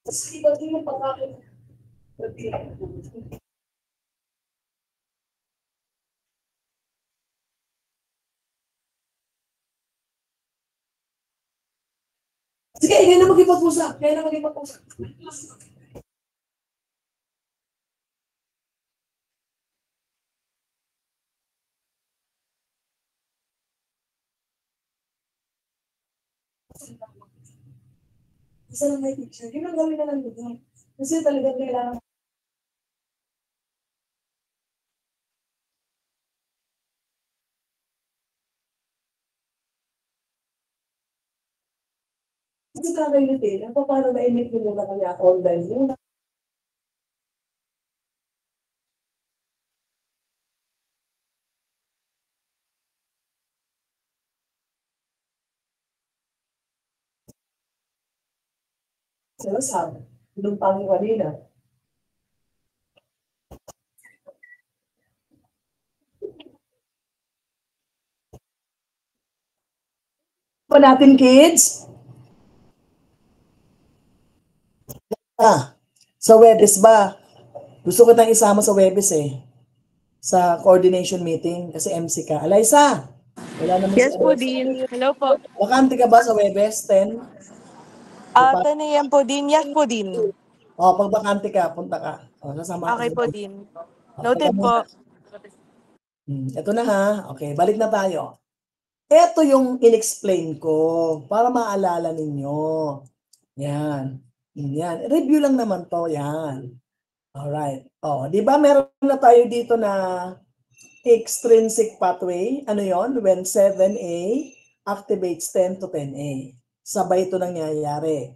Kasi iba din yung pagkakit. Sige, kaya na mag-ipag-usap. Kaya na mag-ipag-usap. Isa lang may picture. Yun ang gawin na lang dito. Kasi talagang kailangan. Kasi kakainit eh. Paano na-init mo na kanya online muna? Sinasabi. Nung tangi kanina. Pa natin, kids? Sa Webes ba? Gusto ko tayong isama sa Webes eh. Sa coordination meeting kasi MC ka. Alaysa! Wala naman Yes si po, Alaysa. Dean. Hello po. Bakante ka ba sa Webes? 10? 10 a.m. po, Dean. Yes po, Dean. Pag bakante ka, punta ka. Sasama Okay ka. po, Dean. Taga Noted mo. po. Ito na ha. Okay, balik na tayo. Ito yung in-explain ko para maalala ninyo. Yan. Yan. Review lang naman to. Yan. Alright. Di ba meron na tayo dito na extrinsic pathway? Ano yon? When 7A activates 10 to 10A. Sabay ito nangyayari.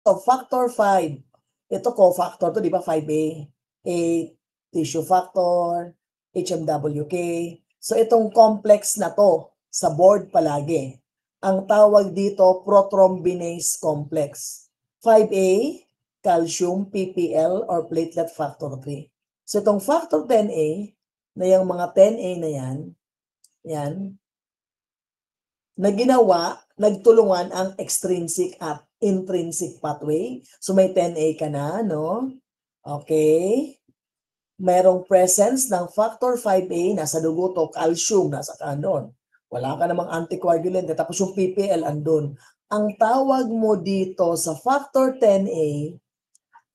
So, factor 5. Ito cofactor to, di ba? 5A. A, tissue factor, HMWK. So, itong complex na to, sa board palagi. Ang tawag dito, prothrombinase complex. 5A, calcium, PPL, or platelet factor 3. So, itong factor 10A, na yung mga 10A na yan, na ginawa, nagtulungan ang extrinsic at intrinsic pathway. So may 10A ka na, no? Okay. Merong presence ng factor 5A nasa dugo to, calcium nasa kanon. Wala ka namang anticoagulant. Tapos yung PPL andun. Ang tawag mo dito sa factor 10A,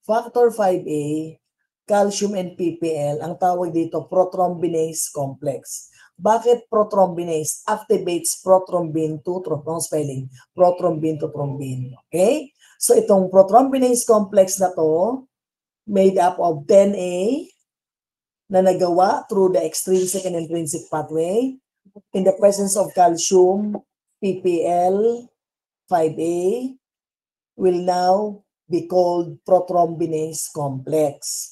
factor 5A, calcium and PPL, ang tawag dito prothrombinase complex. Bakit prothrombinase activates prothrombin to wrong spelling, prothrombin to thrombin. Okay? So itong prothrombinase complex na to, made up of 10A na nagawa through the extrinsic and intrinsic pathway in the presence of calcium, PPL, 5A, will now be called prothrombinase complex.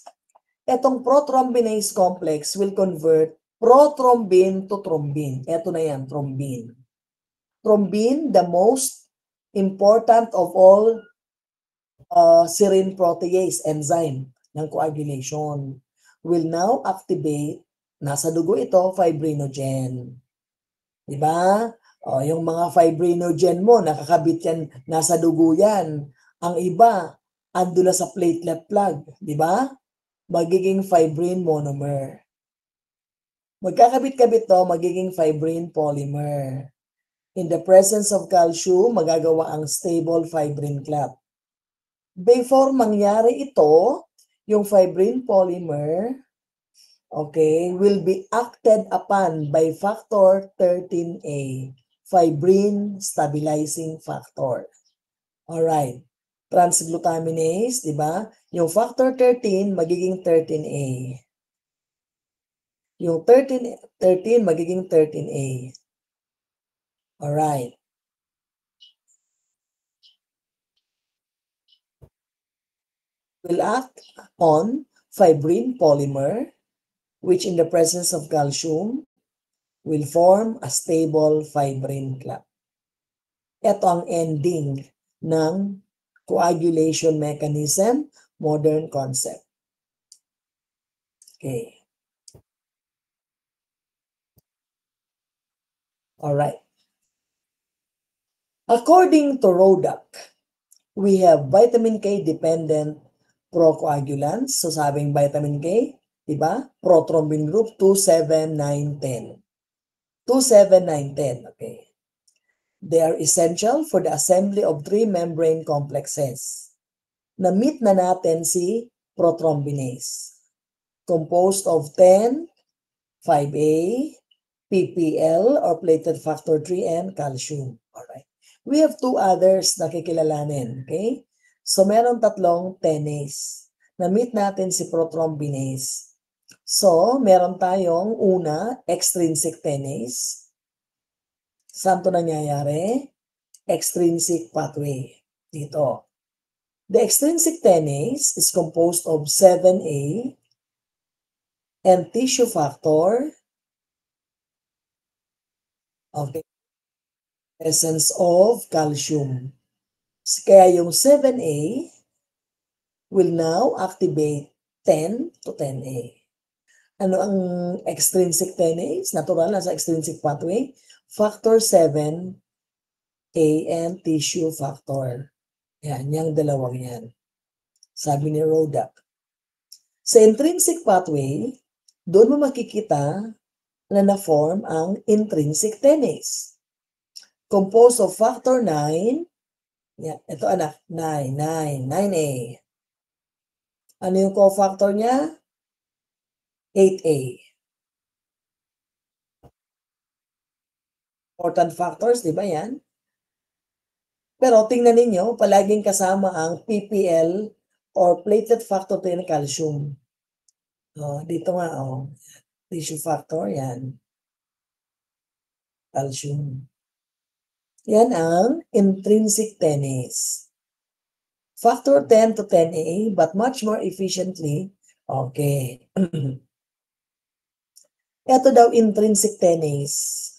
Etong prothrombinase complex will convert prothrombin to thrombin. Ito na yan, thrombin. Thrombin, the most important of all serine protease enzyme ng coagulation, will now activate, nasa dugo ito, fibrinogen. Diba? O, yung mga fibrinogen mo, nakakabit yan, nasa dugo yan. Ang iba, ando na sa platelet plug. Diba? Magiging fibrin monomer. Magkakabit-kabit to, magiging fibrin polymer. In the presence of calcium, magagawa ang stable fibrin clot. Before mangyari ito, yung fibrin polymer, okay, will be acted upon by factor 13A, fibrin stabilizing factor. Alright. Transglutaminase, di ba? Yung factor 13 magiging 13A. Yung 13 magiging 13A. Alright. Will act on fibrin polymer, which in the presence of calcium will form a stable fibrin clot. Ito ang ending ng coagulation mechanism, modern concept. Okay. All right. According to Rodak, we have vitamin K dependent procoagulants. So sabing vitamin K, diba? Prothrombin group 2, 7, 9, 10. 2, 7, 9, 10. Okay. They are essential for the assembly of 3 membrane complexes. Na-meet na natin si prothrombinase, composed of 10, 5A, PPL or platelet factor 3, and calcium. Alright. We have 2 others na kikilalanin. Okay? So, meron tatlong tenase. Na-meet natin si prothrombinase. So, meron tayong una, extrinsic tenase. Saan to nangyayari? Extrinsic pathway. Dito. The extrinsic tenase is composed of 7A and tissue factor. Okay. Essence of calcium. Kaya yung 7A will now activate 10 to 10A. Ano ang extrinsic tenase? Natural na sa extrinsic pathway. Factor 7, A and tissue factor. Yan, yung dalawang yan. Sabi ni Rodak. Sa intrinsic pathway, doon mo makikita na na-form ang intrinsic tenase. Composed of factor 9, yan, ito anak, 9A. Ano yung cofactor niya? 8A. Important factors, di ba yan? Pero tingnan ninyo, palaging kasama ang PPL or platelet factor 3 ng calcium. Dito nga, tissue factor, yan. Calcium. Yan ang intrinsic tenase. Factor 10 to 10A, but much more efficiently. Okay. Ito daw, intrinsic tenase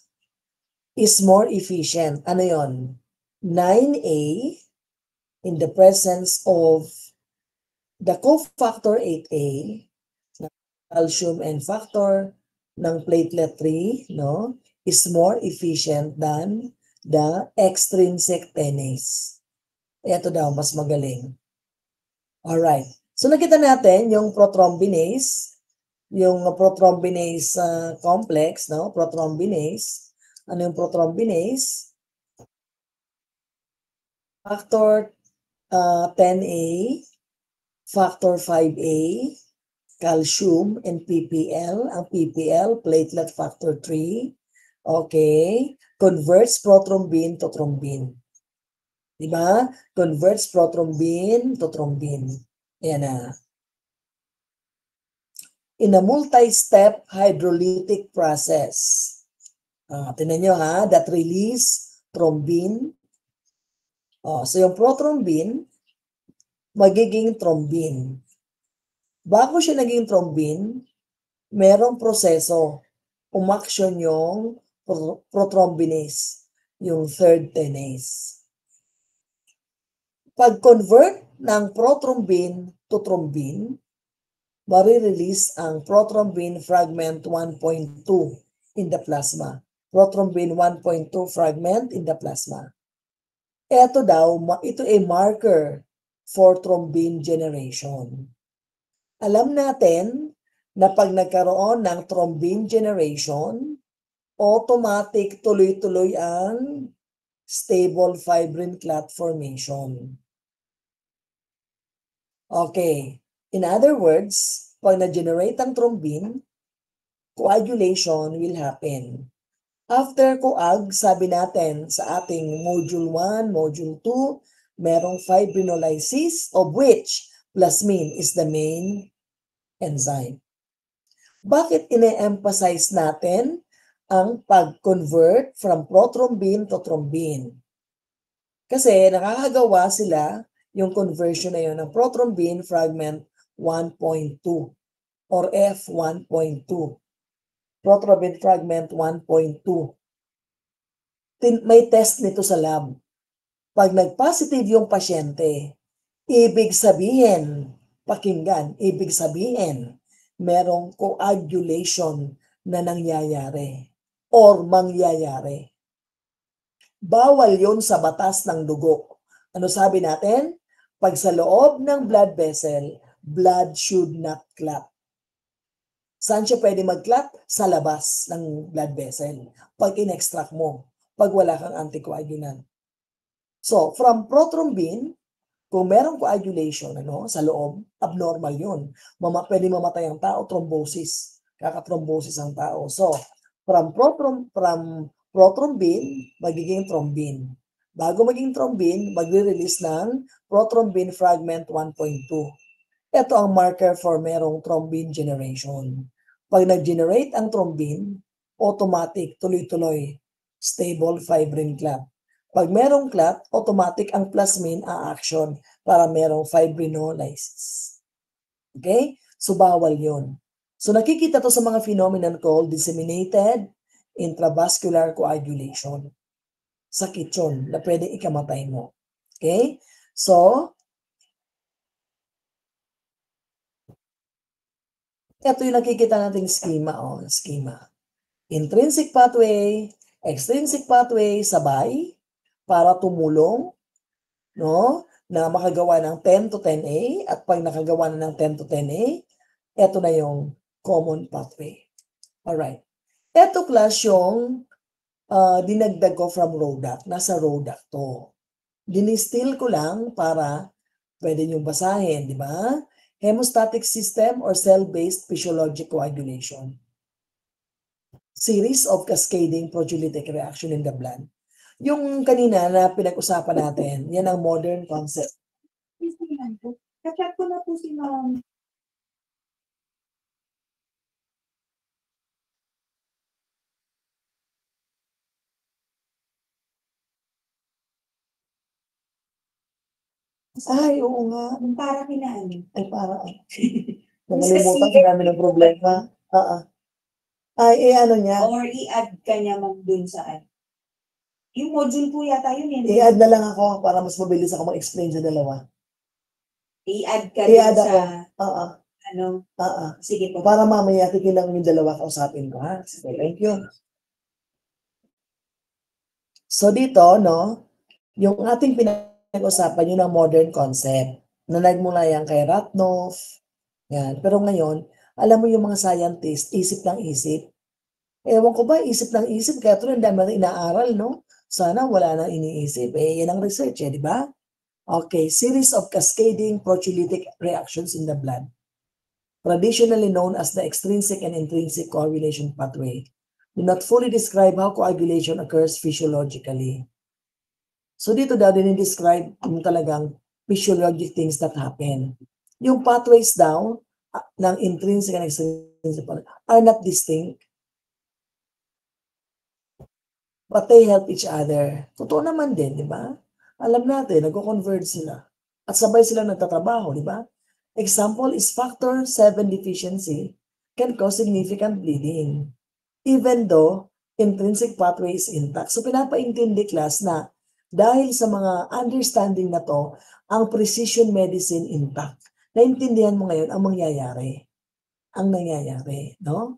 is more efficient. Ano yon? 9A in the presence of the cofactor 8A, calcium and factor ng platelet 3, no, is more efficient than the extrinsic tenase. Ito daw, mas magaling. Alright. So, nakita natin yung prothrombinase, complex, no, prothrombinase. Ano yung prothrombinase? Factor 10A, factor 5A, calcium and PPL. Ang PPL, platelet factor 3. Okay. Converts prothrombin to thrombin. Diba? Converts prothrombin to thrombin. Ayan na. In a multi-step hydrolytic process. Tingnan nyo ha, that release thrombin. So yung prothrombin, magiging thrombin. Bago siya naging thrombin, merong proseso. Umaksyon yung prothrombinase, yung third tenase. Pag-convert ng prothrombin to thrombin, marirelease ang prothrombin fragment 1.2 in the plasma. Prothrombin 1.2 fragment in the plasma. Ito daw, ito ay marker for thrombin generation. Alam natin na pag nagkaroon ng thrombin generation, automatic tuloy-tuloy ang stable fibrin clot formation. Okay. In other words, pag na-generate ang thrombin, coagulation will happen. After coag, sabi natin sa ating Module 1, Module 2, merong fibrinolysis of which plasmin is the main enzyme. Bakit ine-emphasize natin ang pag-convert from prothrombin to thrombin? Kasi nakakagawa sila yung conversion na yun ng prothrombin fragment 1.2 or F1.2. Prothrombin fragment 1.2. May test nito sa lab. Pag nag-positive yung pasyente, ibig sabihin, pakinggan, ibig sabihin, merong coagulation na nangyayari or mangyayari. Bawal yon sa batas ng dugo. Ano sabi natin? Pag sa loob ng blood vessel, blood should not clot. Saan siya pwede mag-clot? Sa labas ng blood vessel. Pag in-extract mo, pag wala kang anticoagulant. So, from prothrombin, kung merong coagulation sa loob, abnormal yun. Pwede mamatay ang tao, thrombosis. Kaka-thrombosis ang tao. So, from prothrombin, magiging thrombin. Bago maging thrombin, magre-release ng prothrombin fragment 1.2. Ito ang marker for merong thrombin generation. Pag nag-generate ang thrombin, automatic, tuloy-tuloy, stable fibrin clot. Pag merong clot, automatic ang plasmin a-action para merong fibrinolysis. Okay? So, bawal yun. So, nakikita to sa mga phenomenon called disseminated intravascular coagulation. Sakit yun na pwedeng ikamatay mo. Okay? So, ito yung nakikita nating schema. Schema. Intrinsic pathway, extrinsic pathway, sabay, para tumulong, na makagawa ng 10 to 10A, at pag nakagawa na ng 10 to 10A, ito na yung common pathway. Alright. Ito class yung dinagdag ko from Rodac. Nasa Rodac to. Dinistil ko lang para pwede nyo basahin, di ba? Hemostatic system or cell-based physiologic coagulation. Series of cascading proteolytic reaction in the blood. Yung kanina na pinag-usapan natin, yan ang modern concept. Kachat ko na po si Ma'am. Ay, oo nga. Para kinaan. Ay, parang. Nakalimutan ko namin ng problema. Ay, ano niya? Or i-add ka niya Ma'am dun saan. Yung module po yata yun eh. I-add na lang ako para mas mabilis ako mag-explain sa dalawa. I-add ka I-add dun ako. sa, ano, sige po. Para mamaya tigilan yung dalawa kausapin ko, ha? Sige, thank you. So dito, yung ating pinag-usapan yun ang modern concept na nagmula yan kay Ratnoff. Yan. Pero ngayon, alam mo yung mga scientist, isip ng isip. Ewan ko ba, isip ng isip, kaya ito ang dami na inaaral, no? Sana wala nang iniisip. Yan ang research, di ba? Okay, series of cascading proteolytic reactions in the blood. traditionally known as the extrinsic and intrinsic coagulation pathway, do not fully describe how coagulation occurs physiologically. So dito daw dinidescribe yung talagang physiologic things that happen. Yung pathways daw ng intrinsic and extrinsic are not distinct, but they help each other. Totoo naman din, di ba? Alam natin, nagko-converge sila. At sabay sila nagtatrabaho, di ba? Example is factor 7 deficiency can cause significant bleeding, even though intrinsic pathway is intact. So pinapaintindi class na dahil sa mga understanding na to, ang precision medicine intact. Naintindihan mo ngayon ang mangyayari. Ang nangyayari, no?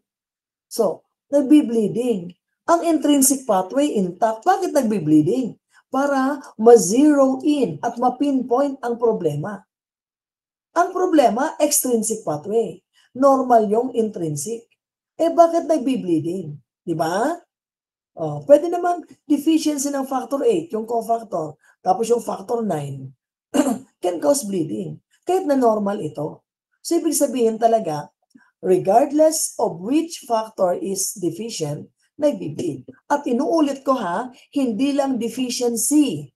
So, nagbi-bleeding. Ang intrinsic pathway intact. Bakit nagbi-bleeding? Para ma-zero in at ma-pinpoint ang problema. Ang problema, extrinsic pathway. Normal yung intrinsic. Bakit nagbi-bleeding? Di ba? Pwede naman deficiency ng factor 8, yung cofactor, tapos yung factor 9, can cause bleeding. Kahit na normal ito. So, ibig sabihin talaga, regardless of which factor is deficient, nagbi-bleed. At inuulit ko ha, hindi lang deficiency.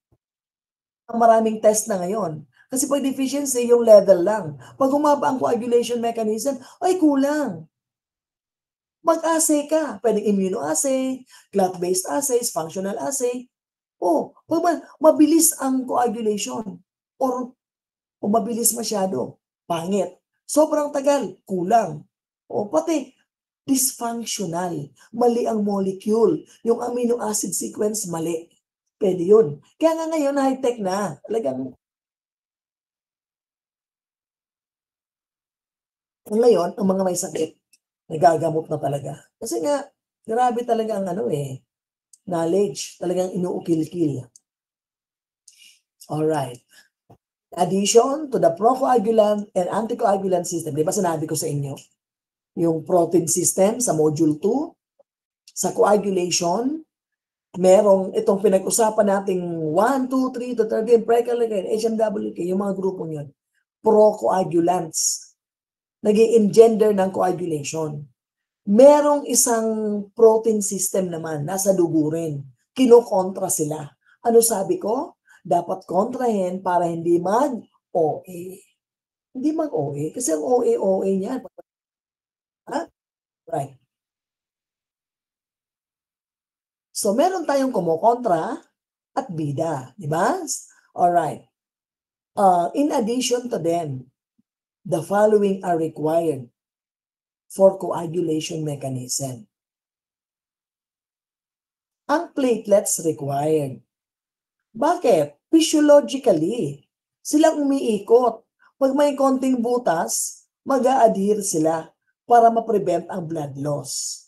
Maraming test na ngayon. Kasi pag deficiency, yung level lang. Pag humaba ang coagulation mechanism, ay kulang. Mag-assay ka. Pwedeng immunoassay, clot-based assays, functional assay. Pag mabilis ang coagulation or mabilis masyado, pangit. Sobrang tagal, kulang. Pati dysfunctional. Mali ang molecule. Yung amino acid sequence, mali. Pwede yun. Kaya nga ngayon, high-tech na. Talagang ngayon, ang mga may sakit, nagagamot na talaga. Kasi nga, grabe talaga ang knowledge. Talagang inuukil-kil. Alright. Addition to the procoagulant and anticoagulant system. Di ba sinabi ko sa inyo? Yung protein system sa module 2, sa coagulation, merong itong pinag-usapan nating 1, 2, 3, to 13, precalculated, HMWK, yung mga grupong yun. Procoagulants. Nag-i-engender ng coagulation. Merong isang protein system naman, nasa dugo rin. Kinokontra sila. Ano sabi ko? Dapat kontrahin para hindi mag-OA. Hindi mag-OA. Kasi ang OA niyan. Right. So, meron tayong kumokontra at bida. Di ba? Alright. In addition to them, the following are required for coagulation mechanism. Ang platelets required. Bakit? Physiologically, silang umiikot. Pag may konting butas, mag-a-adhere sila para ma-prevent ang blood loss.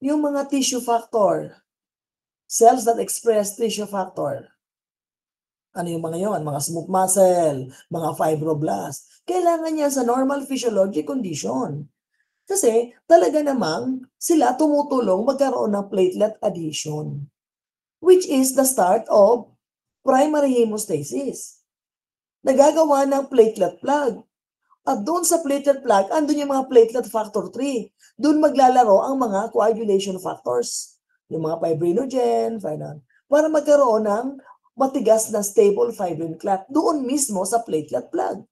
Yung mga tissue factor, cells that express tissue factor, ano yung mga yon? Mga smooth muscle, mga fibroblast. Kailangan niya sa normal physiologic condition. Kasi talaga namang sila tumutulong magkaroon ng platelet adhesion, which is the start of primary hemostasis. Nagagawa ng platelet plug. At doon sa platelet plug, andun yung mga platelet factor 3. Doon maglalaro ang mga coagulation factors. Yung mga fibrinogen, para magkaroon ng matigas na stable fibrin clot doon mismo sa platelet plug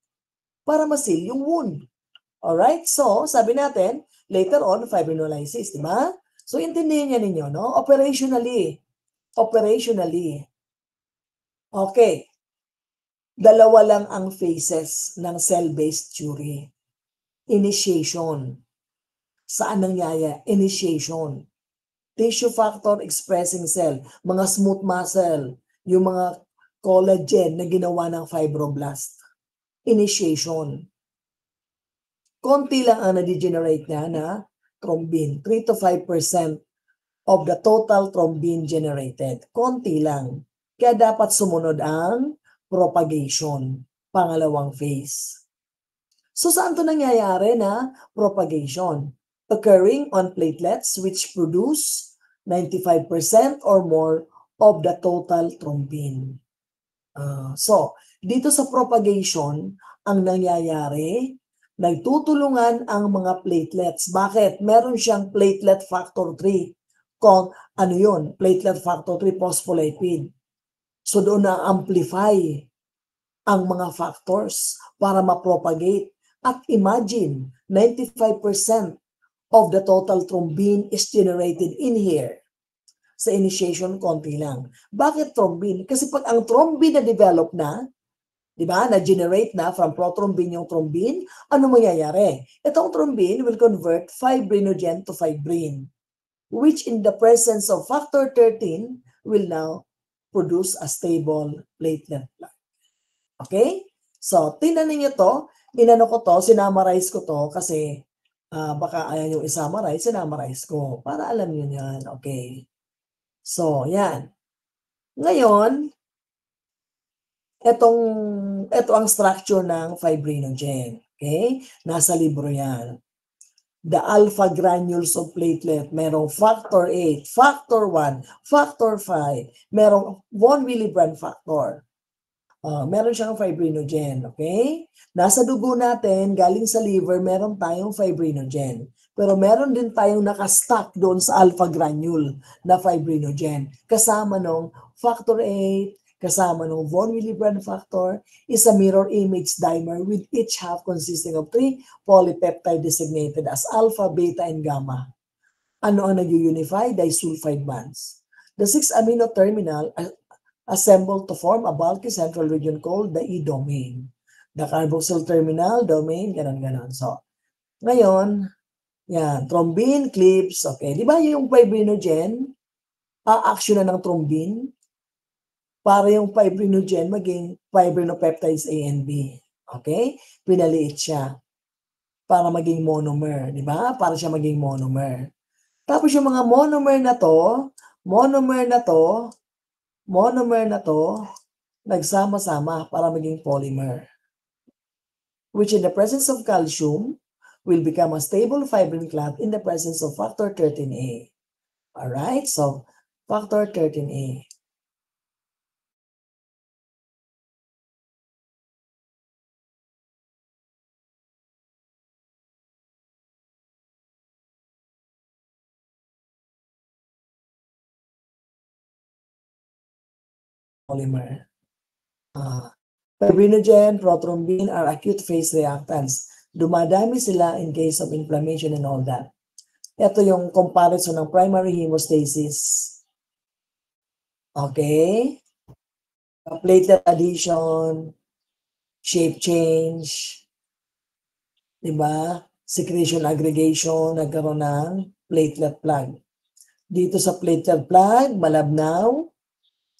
para ma-seal yung wound. Alright? So, sabi natin, later on, fibrinolysis, di ba? So, intindihin niya ninyo, no? Operationally. Okay. Dalawa lang ang phases ng cell-based theory. Initiation. Saan nangyaya? Initiation. Tissue factor expressing cell. Mga smooth muscle. Yung mga collagen na ginawa ng fibroblast. Initiation. Konti lang ang na-degenerate niya na thrombin. 3 to 5% of the total thrombin generated. Konti lang. Kaya dapat sumunod ang propagation. Pangalawang phase. So saan ito nangyayari na propagation? Occurring on platelets which produce 95% or more of the total thrombin. So, dito sa propagation, ang nangyayari, Nagtutulungan ang mga platelets. Bakit? Meron siyang platelet factor 3. Kung ano yun? Platelet factor 3 phospholipid. So doon na-amplify ang mga factors para ma-propagate. At imagine, 95% of the total thrombin is generated in here. Sa initiation, konti lang. Bakit thrombin? Kasi pag ang thrombin na-develop na, di ba, na-generate na from prothrombin yung thrombin, ano mangyayari? Itong thrombin will convert fibrinogen to fibrin, which in the presence of factor 13 will now produce a stable platelet plug. Okay? So, tingnan niyo to. Inano ko to, sinamarize ko to kasi baka ayaw yung isamarize, sinamarize ko para alam niyo yan. Okay. So, yan. Ngayon, ito ang structure ng fibrinogen. Okay? Nasa libro yan. The alpha granules of platelet, merong factor 8, factor 1, factor 5, merong von Willebrand factor. Meron siyang fibrinogen, okay? Nasa dugo natin, galing sa liver, meron tayong fibrinogen. Pero meron din tayong nakastack doon sa alpha granule na fibrinogen. Kasama nung factor 8, kasama nung von Willebrand factor, is a mirror image dimer with each half consisting of 3 polypeptide designated as alpha, beta, and gamma. Ano ang nag-unify? Disulfide bonds. The 6 amino terminal assembled to form a bulky central region called the E-domain. The carboxyl terminal domain, ganon-ganon. So, ngayon, yan, thrombin, cleaves, okay. Di ba yung fibrinogen, a-action na ng thrombin, para yung fibrinogen maging fibrinopeptides A and B. Okay? Pinaliit siya para maging monomer, di ba? Para siya maging monomer. Tapos yung mga monomer na to, nagsama-sama para maging polymer. Which in the presence of calcium will become a stable fibrin clot in the presence of factor 13A. Alright, so factor 13A. Polymer. Fibrinogen, prothrombin are acute phase reactants. Dumadami sila in case of inflammation and all that. Ito yung comparison ng primary hemostasis. Okay? Platelet adhesion, shape change, diba? Secretion aggregation, nagkaroon ng platelet plug. Dito sa platelet plug, malabnaw,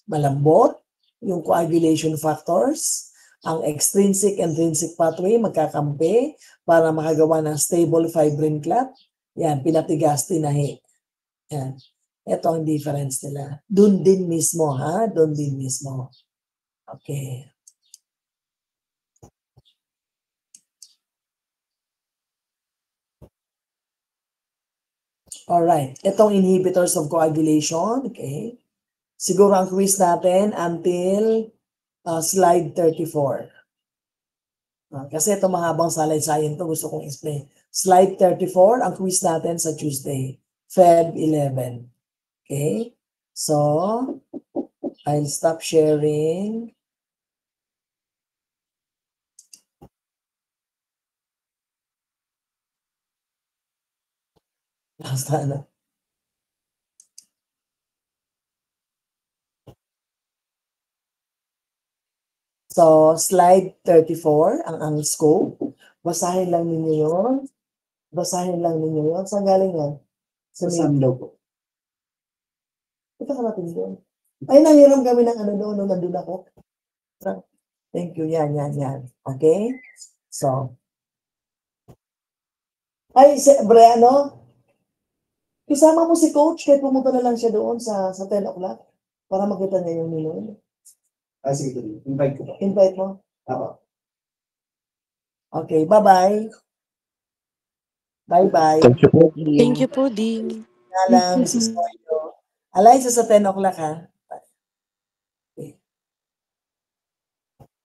malambot, yung coagulation factors, ang extrinsic and intrinsic pathway magkakampi para makagawa ng stable fibrin clot. Yan, pinatigas, tinahi. Yan. Ito ang difference nila. Doon din mismo, ha? Doon din mismo. Okay. Alright. Itong inhibitors of coagulation. Okay. Siguro ang quiz natin until slide 34. Kasi ito mahabang salaysay to, gusto kong explain. Slide 34, ang quiz natin sa Tuesday, Feb 11. Okay? So, I'll stop sharing. Basta na. So, slide 34, ang scope. Basahin lang ninyo yun. Basahin lang ninyo yun. Saan galing yan? Sa Sanlo po. Ito ka natin doon. Ay, nahiram kami ng ano doon nung nandun ako. Thank you. Yan. Okay? So. Ay, Briano, isama mo si coach kahit pumunta na lang siya doon sa 10 o'clock para makita niya yung menu. Sige, invite ko po. Invite mo? Ako. Okay, bye-bye. Bye-bye. Thank you po. Thank you po, Ding. Nga lang, si Soyo. Alay, sa 10 o'clock ha.